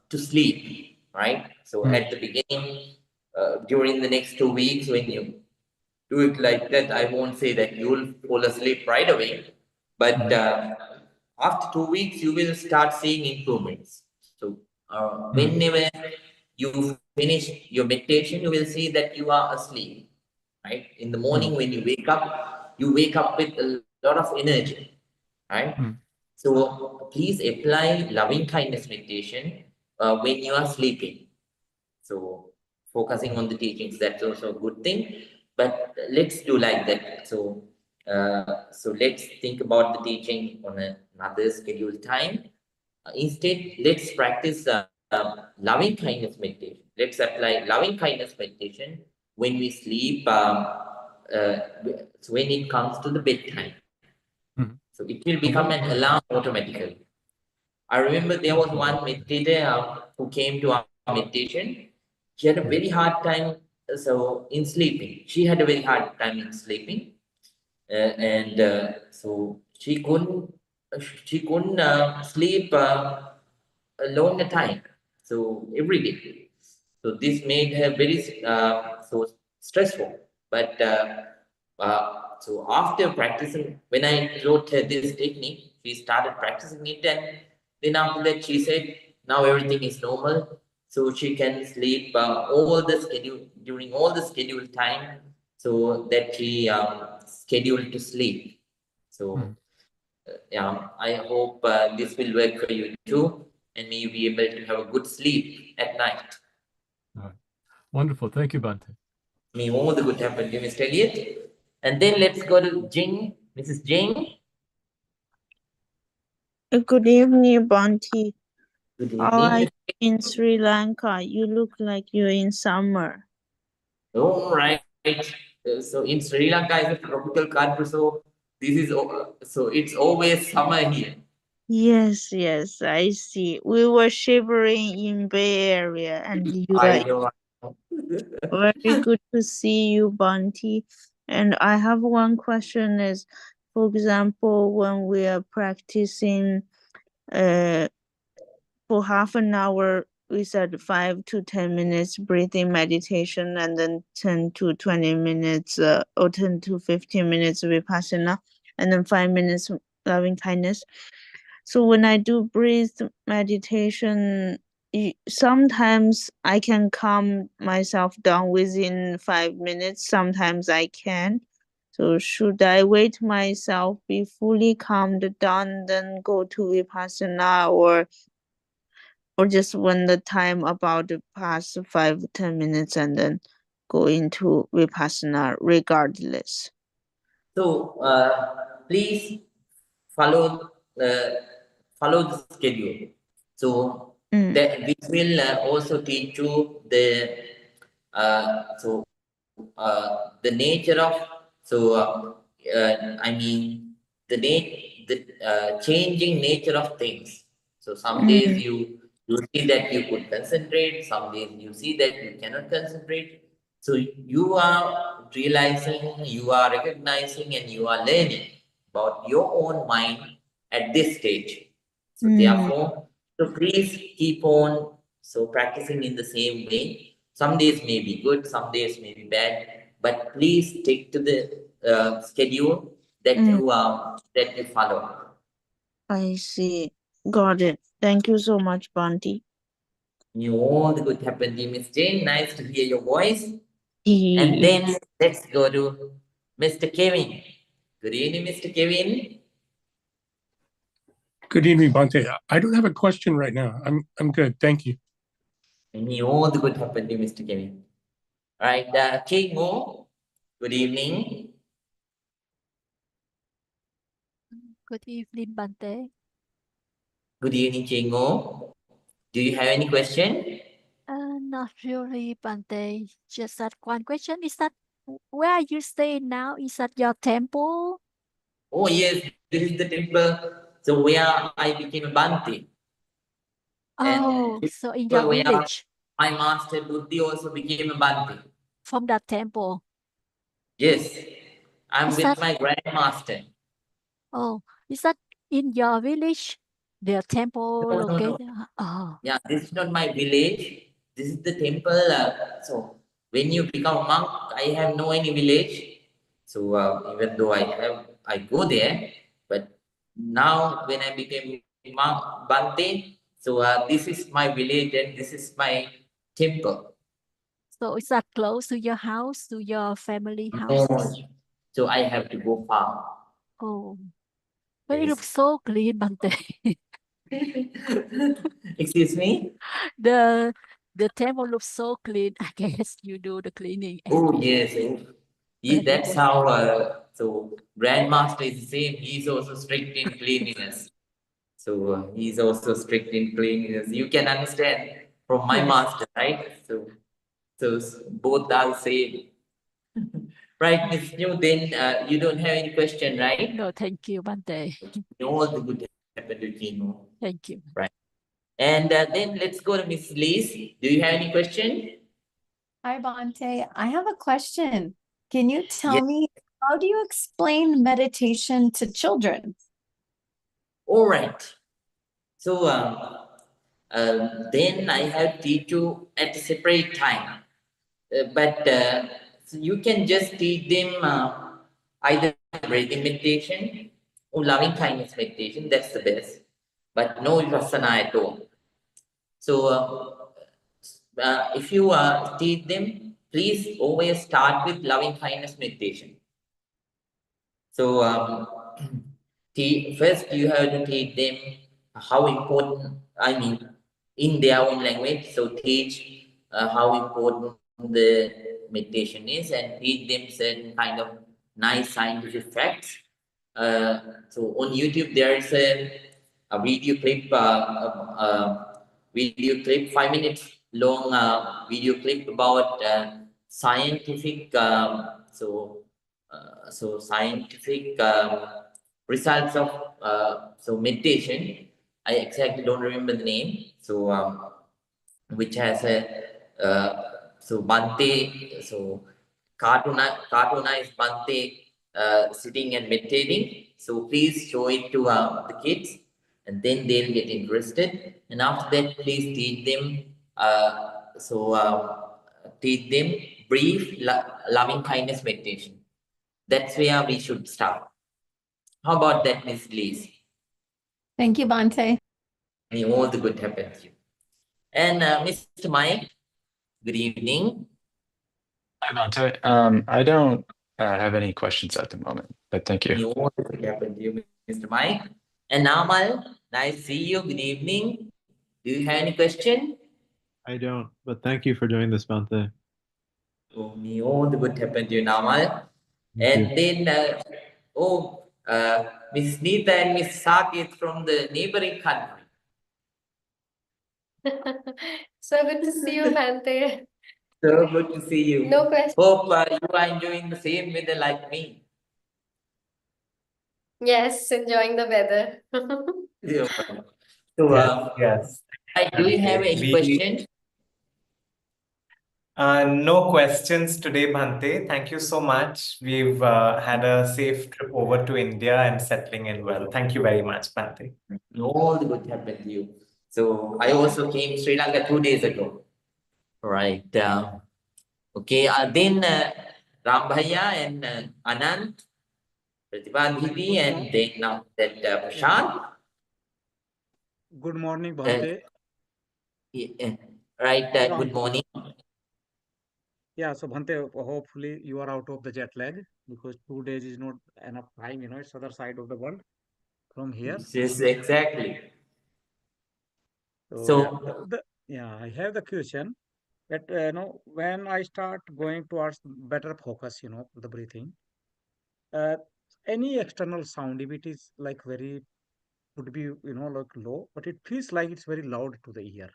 To sleep, right? So at the beginning, during the next 2 weeks, when you do it like that, I won't say that you will fall asleep right away, but after 2 weeks, you will start seeing improvements. So whenever you finish your meditation, you will see that you are asleep, right? In the morning, when you wake up with a lot of energy, right? So please apply loving kindness meditation when you are sleeping. So focusing on the teachings, that's also a good thing. But let's do like that. So let's think about the teaching on another scheduled time. Instead, let's practice loving kindness meditation. Let's apply loving kindness meditation when we sleep. So when it comes to the bedtime, so it will become an alarm automatically. I remember there was one meditator who came to meditation, she had a very hard time in sleeping. She had a very hard time in sleeping, so she couldn't sleep a longer time. So every day. So this made her very so stressful. But so after practicing, when I taught her this technique, she started practicing it, and then after that she said, now everything is normal. So she can sleep all the schedule during all the scheduled time, so that she scheduled to sleep. So yeah, I hope this will work for you too, and may you be able to have a good sleep at night. All right. Wonderful. Thank you, Bante. May all the good happen to you, Mr. Elliot. And then let's go to Jing, Mrs. Jing. Good evening, Bante. Good How are you evening. in Sri Lanka? You look like you're in summer. All right. So in Sri Lanka is a tropical country, so this is so it's always summer here. Yes, yes, I see. We were shivering in Bay Area, and you I are know. very good to see you, Bante. And I have one question is, for example, when we are practicing for half an hour, we said 5 to 10 minutes breathing meditation, and then 10 to 20 minutes or 10 to 15 minutes vipassana, and then 5 minutes loving kindness. So when I do breathe meditation, sometimes I can calm myself down within 5 minutes, sometimes I can. So should I wait myself be fully calmed down, then go to vipassana, or just when the time about to pass 5-10 minutes and then go into vipassana regardless? So please follow follow the schedule. So that this will also teach you the nature of I mean the changing nature of things. So some days you see that you could concentrate, some days you see that you cannot concentrate. So you are realizing, you are recognizing, and you are learning about your own mind at this stage. So therefore, so please keep on practicing in the same way. Some days may be good, some days may be bad, but please stick to the schedule that you follow. I see. Got it. Thank you so much, Bante. You all the good happen to Miss Jane. Nice to hear your voice. And then let's go to Mr. Kevin. Good evening, Mr. Kevin. Good evening, Bante. I don't have a question right now. I'm good. Thank you. And you all the good happen to Mr. Kevin. All right, Mo. Good evening. Good evening, Bante. Good evening, Chingo. Do you have any question? Not really, Bante. Just that one question. Is that where you stay now? Is that your temple? Oh yes, this is the temple. So where I became a Bhante. Oh, And so in your where village, my master Buddhi also became a Bhante. from that temple. Yes, I'm Is with that, my grandmaster. oh, is that in your village? The temple No. located? Oh, Yeah, this is not my village. This is the temple. So when you become a monk, I have no any village. So even though I go there, but now when I became monk Bhante, so this is my village and this is my temple. so is that close to your house, to your family No, houses? so I have to go far. Oh, but it Yes. looks so clean, Bante. Excuse me? The temple looks so clean. I guess you do the cleaning. Oh yes, Very that's good. how. So grandmaster is the same. He's also strict in cleanliness. So he's also strict in cleanliness. You can understand from my Yes. master, right? So both are the same. Right, Miss New. Then you don't have any question, right? No, thank you, Bante. All the good happen to Kimo. Thank you. Right. And then let's go to Miss Liz. Do you have any question? Hi, Bante. I have a question. Can you tell Yes. me, how do you explain meditation to children? All right. So then I have teach you at a separate time. But so you can just teach them either breathing meditation or loving kindness meditation. That's the best. But no vipassana at all. So if you teach them, please always start with loving kindness meditation. So first you have to teach them how important, I mean, in their own language. So teach how important the meditation is and teach them certain kind of nice scientific facts. So on YouTube there is a video clip, 5 minutes long video clip about scientific scientific results of meditation. I exactly don't remember the name. So which has a Bante, cartoonized Bante sitting and meditating. So please show it to the kids, and then they'll get interested. And after that, please teach them. Teach them brief loving kindness meditation. That's where we should start. How about that, Miss Liz? Thank you, Bante. May all the good happen to you. And Mr. Mike, good evening. Hi, Monte. I don't have any questions at the moment, but thank you. May all the good happen to you, Mr. Mike. And Namal, nice to see you. Good evening. Do you have any question? I don't, but thank you for doing this, Bante. Oh, may all the good happen to you, Namal. Thank And then, Miss Nita and Miss Sakit from the neighboring country. So good to see you, Bante. So good to see you. No question. Hope you are enjoying the same weather like me. Yes, enjoying the weather. Yeah. So, Yes. do you have any We questions? no questions today, Bhante. Thank you so much. We've had a safe trip over to India and settling in well. Thank you very much, Bhante. All the good happened to you. So I also came to Sri Lanka 2 days ago. Right. Okay. Then Ram Bhaiya and Anand, Pratibha and then now that Prashant. Good morning, Bhante. Right. Good morning. Yeah, so Bhante, hopefully you are out of the jet lag because 2 days is not enough time, it's other side of the world from here. Yes, exactly. So I have the question that when I start going towards better focus, the breathing, any external sound, if it is like would be like low, but it feels like it's very loud to the ear.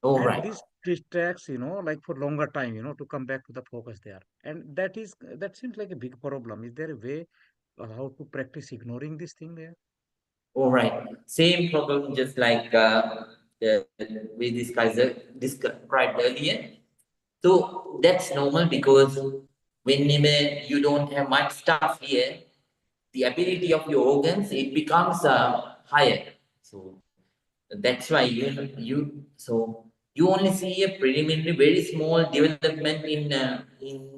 All And right. this distracts, like for longer time, to come back to the focus there. And that seems like a big problem. Is there a way how to practice ignoring this thing there? All right. Same problem, just like we described earlier. So that's normal because whenever you don't have much stuff here, the ability of your organs, it becomes higher. So that's why you only see a preliminary, very small development in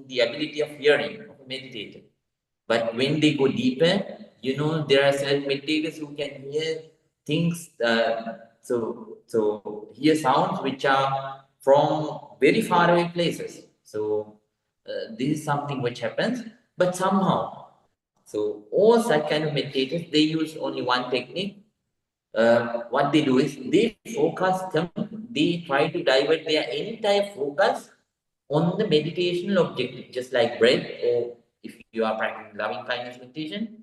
the ability of hearing of a meditator. But when they go deeper, there are certain meditators who can hear things. Hear sounds which are from very far away places. So this is something which happens. But somehow, so all such kind of meditators, they use only one technique. What they do is they they try to divert their entire focus on the meditational objective, just like breath, or if you are practicing loving kindness meditation,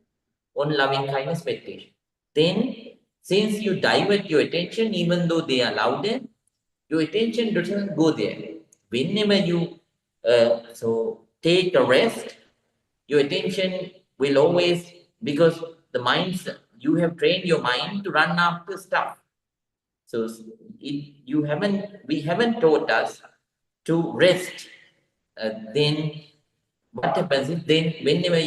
on loving kindness meditation. Then, since you divert your attention, even though they are louder, your attention doesn't go there. Whenever you take a rest, your attention will always, because the minds, you have trained your mind to run after stuff. So we haven't taught us to rest. Then what happens is then whenever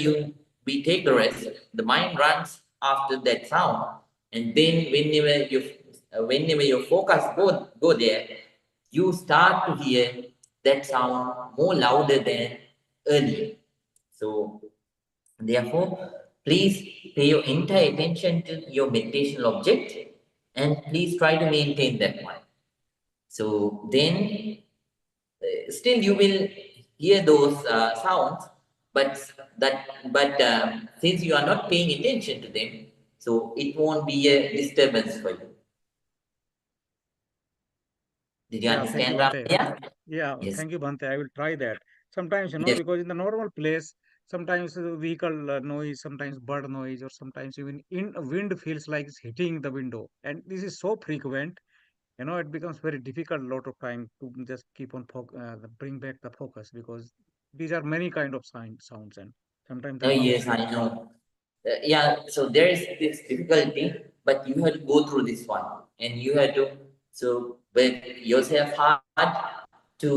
we take a rest, the mind runs after that sound, and then whenever your focus go there, you start to hear that sound more louder than earlier. So therefore, please pay your entire attention to your meditation object, and please try to maintain that one. So then still you will hear those sounds, but since you are not paying attention to them, so it won't be a disturbance for you. Did you Thank you, understand, Bhante. Ramya? Yeah, Yes. thank you, Bhante. I will try that. Sometimes, Yes. because in the normal place, sometimes the vehicle noise, sometimes bird noise, or sometimes even in wind feels like it's hitting the window. And this is so frequent, it becomes very difficult a lot of time to just keep on bring back the focus, because these are many kind of sounds, and sometimes the Oh, noise yes, is. I know. Yeah, so there is this difficulty, but you have to go through this one, and you have to work yourself hard to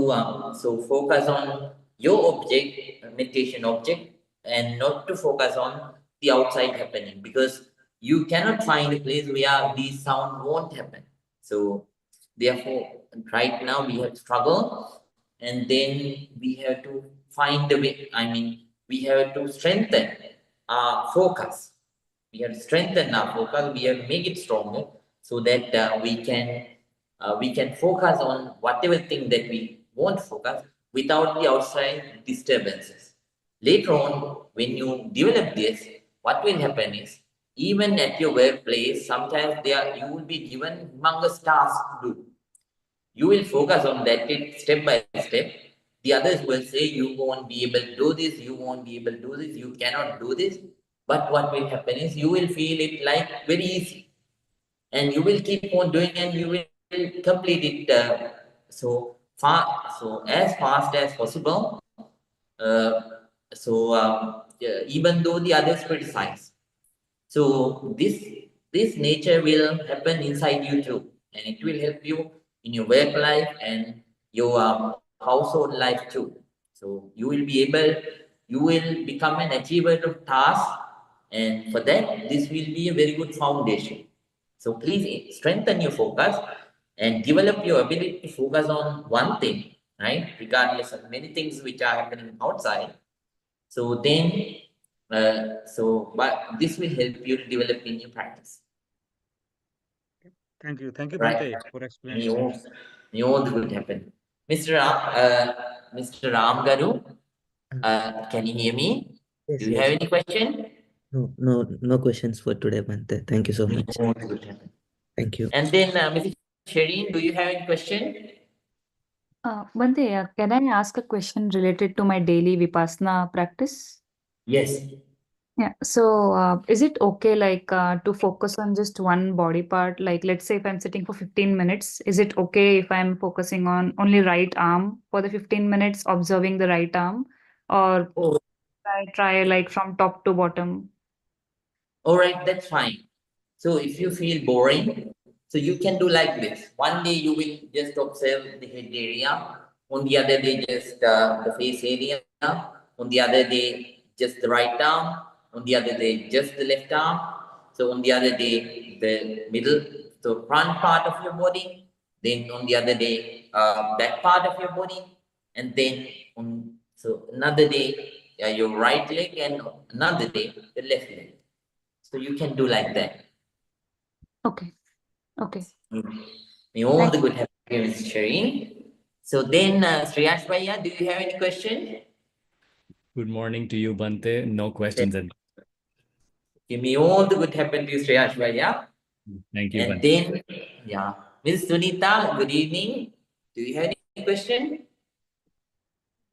focus on your object, meditation object, and not to focus on the outside happening, because you cannot find a place where these sound won't happen. So therefore, right now we have to struggle, and then we have to find the way. I mean, we have to strengthen our focus. We have to strengthen our focus. We have to make it stronger so that we can focus on whatever thing that we want to focus without the outside disturbances. Later on, when you develop this, what will happen is even at your workplace, sometimes you will be given humongous tasks to do. You will focus on that step by step. The others will say you won't be able to do this, you won't be able to do this, you cannot do this. But what will happen is you will feel it like very easy, and you will keep on doing, and you will complete it so as fast as possible. Uh, yeah, even though the others criticize. So this nature will happen inside you too, and it will help you in your work life and your household life too. So you will become an achiever of tasks, and for that, this will be a very good foundation. So please strengthen your focus and develop your ability to focus on one thing, right? Regardless of many things which are happening outside. So then, but this will help you to develop in your practice. Thank you, Right. Bhante, for May explanation. all, may all the good happen. Mr. Ram Garu, can you hear me? Yes, Do you have yes. any question? No questions for today, Bhante. Thank you so May much. all the good happen. Thank you. And then, Mrs. Shireen, do you have any question? Bhante, can I ask a question related to my daily Vipassana practice? Yes. Yeah. So, is it okay, like, to focus on just one body part? Like, let's say if I'm sitting for 15 minutes, is it okay if I'm focusing on only right arm for the 15 minutes, observing the right arm, or Oh, I try like from top to bottom? all right, that's fine. So if you feel boring, so you can do like this. One day you will just observe the head area. On the other day, just the face area. On the other day, just the right arm. On the other day, just the left arm. So on the other day, the middle, so front part of your body. Then on the other day, back part of your body. And then another day, your right leg, and another day, the left leg. So you can do like that. Okay. Okay. May all the good happiness sharing. So then, Sriyash Bhaiya, do you have any question? Good morning to you, Bhante. No questions. And Give me all the good happen to you, Sriyash Bhaiya. thank you, And Bhante. then, yeah, Ms. Sunita, good evening. Do you have any question?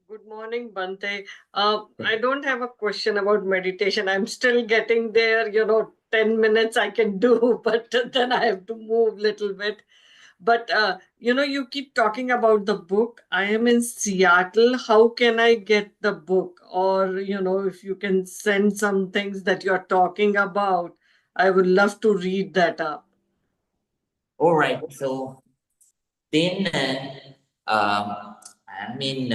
Good morning, Bante. I don't have a question about meditation. I'm still getting there, 10 minutes I can do, but then I have to move a little bit. But, you keep talking about the book. I am in Seattle. How can I get the book? Or, if you can send some things that you're talking about, I would love to read that up. All right. So then, I'm in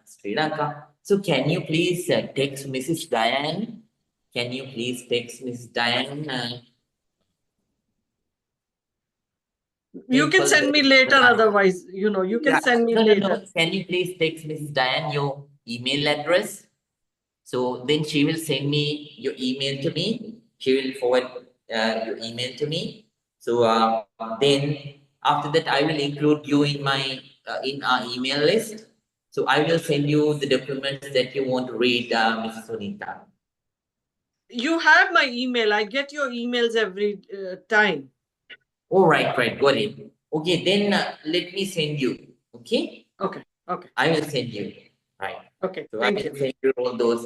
Sri Lanka. So can you please text Mrs. Diane? Can you please text Mrs. Diane? You can send me later, otherwise, you can send me No. later. Can you please text Mrs. Diane your email address? So then she will send me your email to me. She will forward your email to me. So then after that, I will include you in my in our email list. So I will send you the documents that you want to read, Mrs. Sunita. You have my email. I get your emails every time. All right, got it. Okay, then let me send you. Okay. Okay. I will send you. Right. Okay. So Thank I you. will send you all those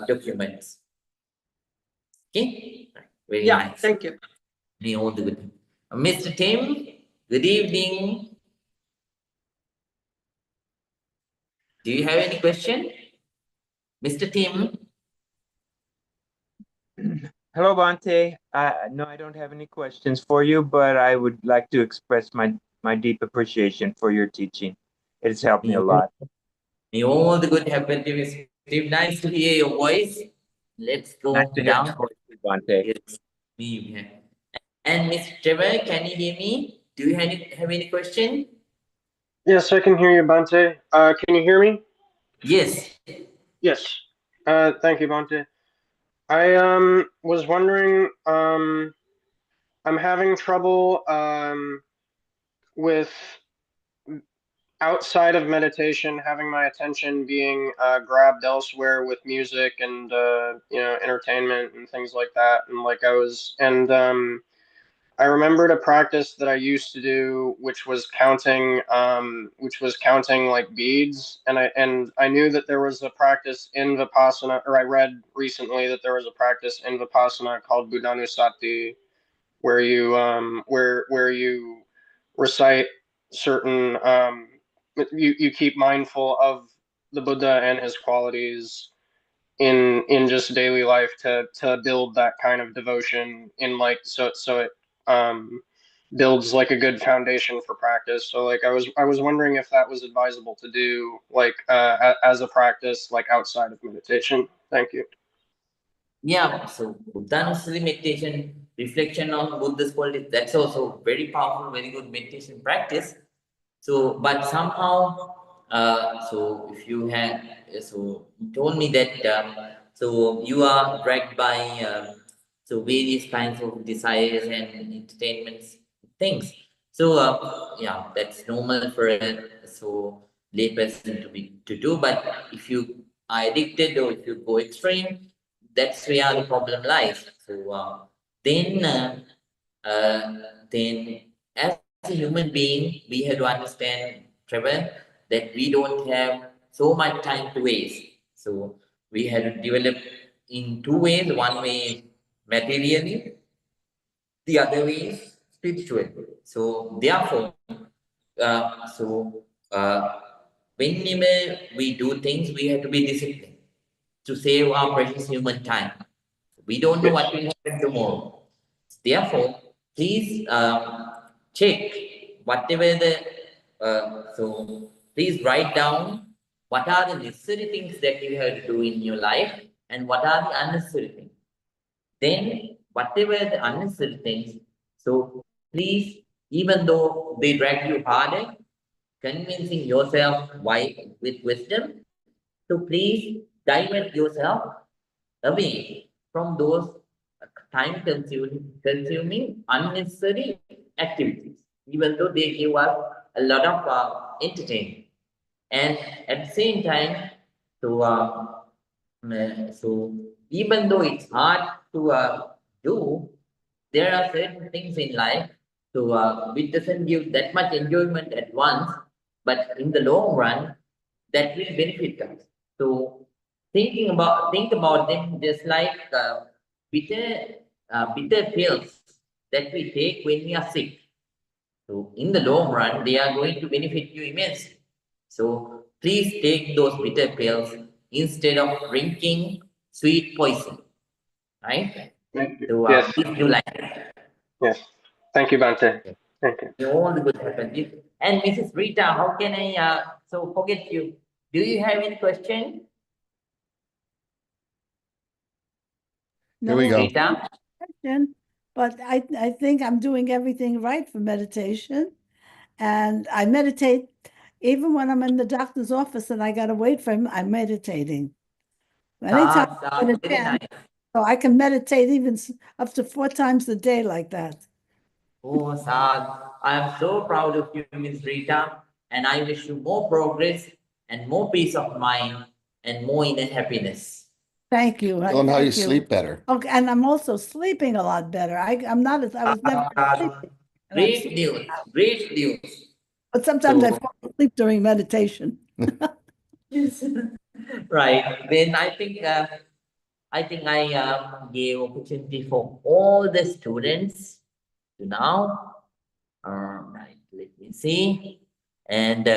documents. Okay. Right. Very nice. Thank you. Me all the good. Mr. Tim, good evening. Do you have any question? Mr. Tim? Hello, Bante. No, I don't have any questions for you, but I would like to express my deep appreciation for your teaching. It has helped me a lot. May all the good happen to you, Mr. Tim. Nice to hear your voice. Let's go Nice to hear down. your voice, Bante. Yes, me here. And Mr. Trevor, can you hear me? Do you have any question? Yes, I can hear you, Bante. Can you hear me? Yes. Yes. Thank you, Bante. I was wondering, I'm having trouble with outside of meditation having my attention being grabbed elsewhere with music and entertainment and things like that. And I remembered a practice that I used to do, which was counting like beads, and I knew that there was a practice in Vipassana, or I read recently that there was a practice in Vipassana called Buddhanusati, where you recite certain you keep mindful of the Buddha and his qualities in just daily life to build that kind of devotion in so it builds like a good foundation for practice. So like I was wondering if that was advisable to do as a practice like outside of meditation. Thank you. Yeah, so Buddhanussati meditation, reflection on Buddha's qualities, that's also very powerful, very good meditation practice. So, but somehow, so if you have, so you told me that, so you are dragged by, so various kinds of desires and entertainments things. So, yeah, that's normal for a lay person to do. But if you are addicted or if you go extreme, that's where the problem lies. So then as a human being, we have to understand, Trevor, that we don't have so much time to waste. So we have to develop in two ways. One way is materially, the other way is spiritually. So therefore, whenever we do things, we have to be disciplined to save our precious human time. We don't know what will happen tomorrow. Therefore, please check whatever please write down what are the necessary things that you have to do in your life and what are the unnecessary things. Then, whatever the unnecessary things, so please, even though they drag you harder, convincing yourself why with wisdom, so please divert yourself away from those time-consuming, unnecessary activities, even though they give us a lot of entertainment. And at the same time, so even though it's hard to do, there are certain things in life which doesn't give that much enjoyment at once, but in the long run, that will benefit us. So think about them just like bitter pills that we take when we are sick. So in the long run, they are going to benefit you immensely. So please take those bitter pills instead of drinking sweet poison. Right? Thank you. So Yes. please do like that. Yes. Thank you, Bante. Thank you. May all the good happen. And Mrs. Rita, how can I so forget you? Do you have any question? Here we go. Rita? Question, but I think I'm doing everything right for meditation. And I meditate even when I'm in the doctor's office and I got to wait for him, I'm meditating. Anytime I get a Very chance, nice. so I can meditate even up to 4 times a day like that. Oh, Sad, I'm so proud of you, Miss Rita, and I wish you more progress and more peace of mind and more inner happiness. Thank you. Tell them how you sleep better. Okay, and I'm also sleeping a lot better. I'm not as I was never sleeping. Great news, great news. But sometimes I So- fall asleep during meditation. Right. Then I think I gave opportunity for all the students to now. Right. Let me see. And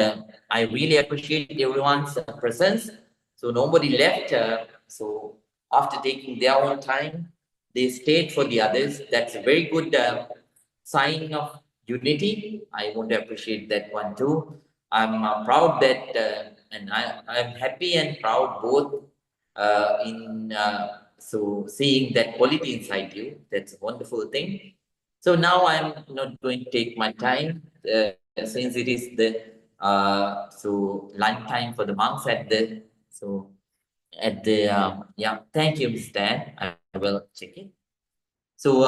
I really appreciate everyone's presence. So nobody left. So after taking their own time, they stayed for the others. That's a very good sign of unity. I want to appreciate that one too. I'm proud that, and I'm happy and proud both in so seeing that quality inside you. That's a wonderful thing. So now I'm not going to take my time since it is the so lunch time for the monks at the yeah. Thank you, Mr. Dan. I will check it. So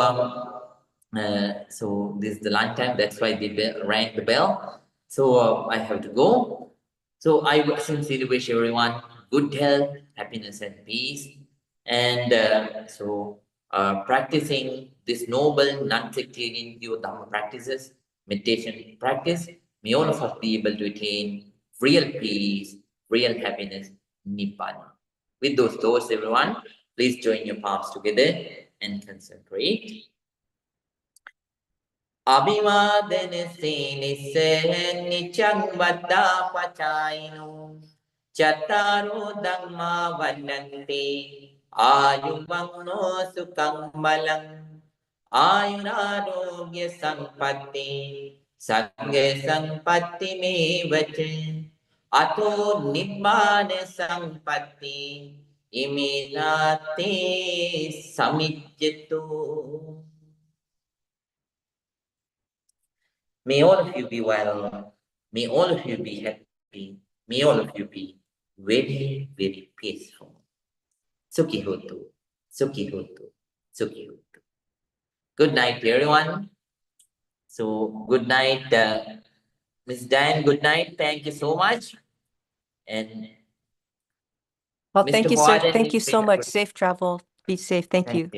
so this is the lunch time. That's why they rang the bell. So I have to go. So I sincerely wish everyone good health, happiness, and peace. And practicing this noble non-sectarian pure Dhamma practices, meditation practice, may all of us be able to attain real peace, real happiness, Nibbana. With those thoughts, everyone, please join your palms together and concentrate. Abhivadan sinis nichang vada pachaino Chataro dhamma vadanti ayuvangno sukhang balang ayurarogya sampatti sangye sampatti me vacha ato nibbana sampatti iminati samijjatu. May all of you be well. May all of you be happy. May all of you be very, very peaceful. Sukhi hotu, sukhi hotu, sukhi hotu. Good night, everyone. So, good night, Ms. Diane. Good night. Thank you so much. And Well, Mr. thank you, Fuad sir. and Thank you Ms. so Rita. much. Safe travel. Be safe. Thank you.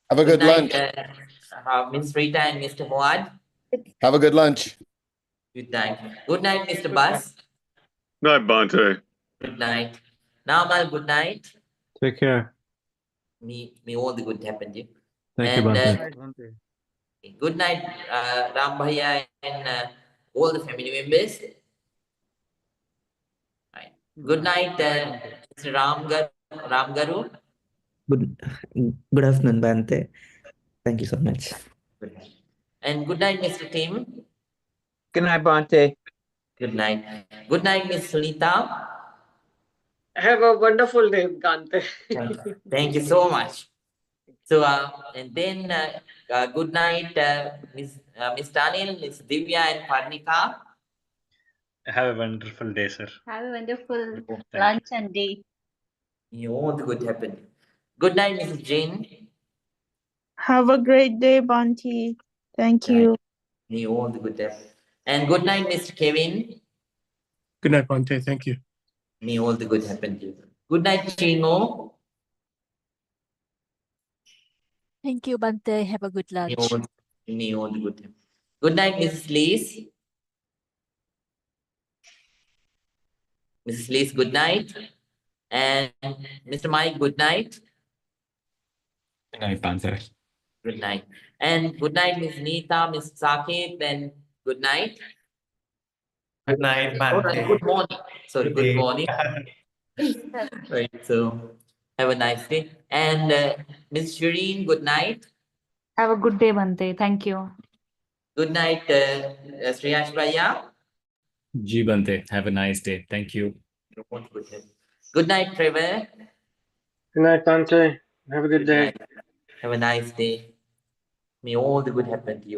Have a good night, lunch. Ms. Rita and Mr. Fuad. Have a good lunch. Good night. Good night, Mr. Bus. Night, Bante. Good night. Namal, good night. Take care. May all the good happen to you. Thank you, And Bante. good night, Ram Bhaiya and all the family members. Right. Good night, Mr. Ram Garu. Good afternoon, Bante. Thank you so much. Good night. And good night, Mr. Tim. Good night, Bante. Good night. Good night, Miss Sunita. Have a wonderful day, Bante. Thank you so much. So, and then good night, Miss Daniel, Miss Divya, and Parnika. Have a wonderful day, sir. Have a wonderful Thank lunch and day. You all the good happen. Good night, Mrs. Jane. Have a great day, Banti. Thank you. You all the good happen. And good night, Mr. Kevin. Good night, Bante. Thank you. May all the good happen to you. Good night, Chingo. Thank you, Bante. Have a good lunch. May all the good happen. Good night, Mrs. Liz. Mrs. Liz, good night. And Mr. Mike, good night. Good night, Bante. Good night. And good night, Miss Nita, Miss Sakit, and good night. Good night, Bante. Good morning. Sorry, good day. morning. Right. So have a nice day. And Miss Shireen, good night. Have a good day, Bante. Thank you. Good night, Sriyash Bhaiya. Ji Bante, have a nice day. Thank you. Good night, Trevor. Good night, Bante. Have a good day. Night. Have a nice day. May all the good happen to you.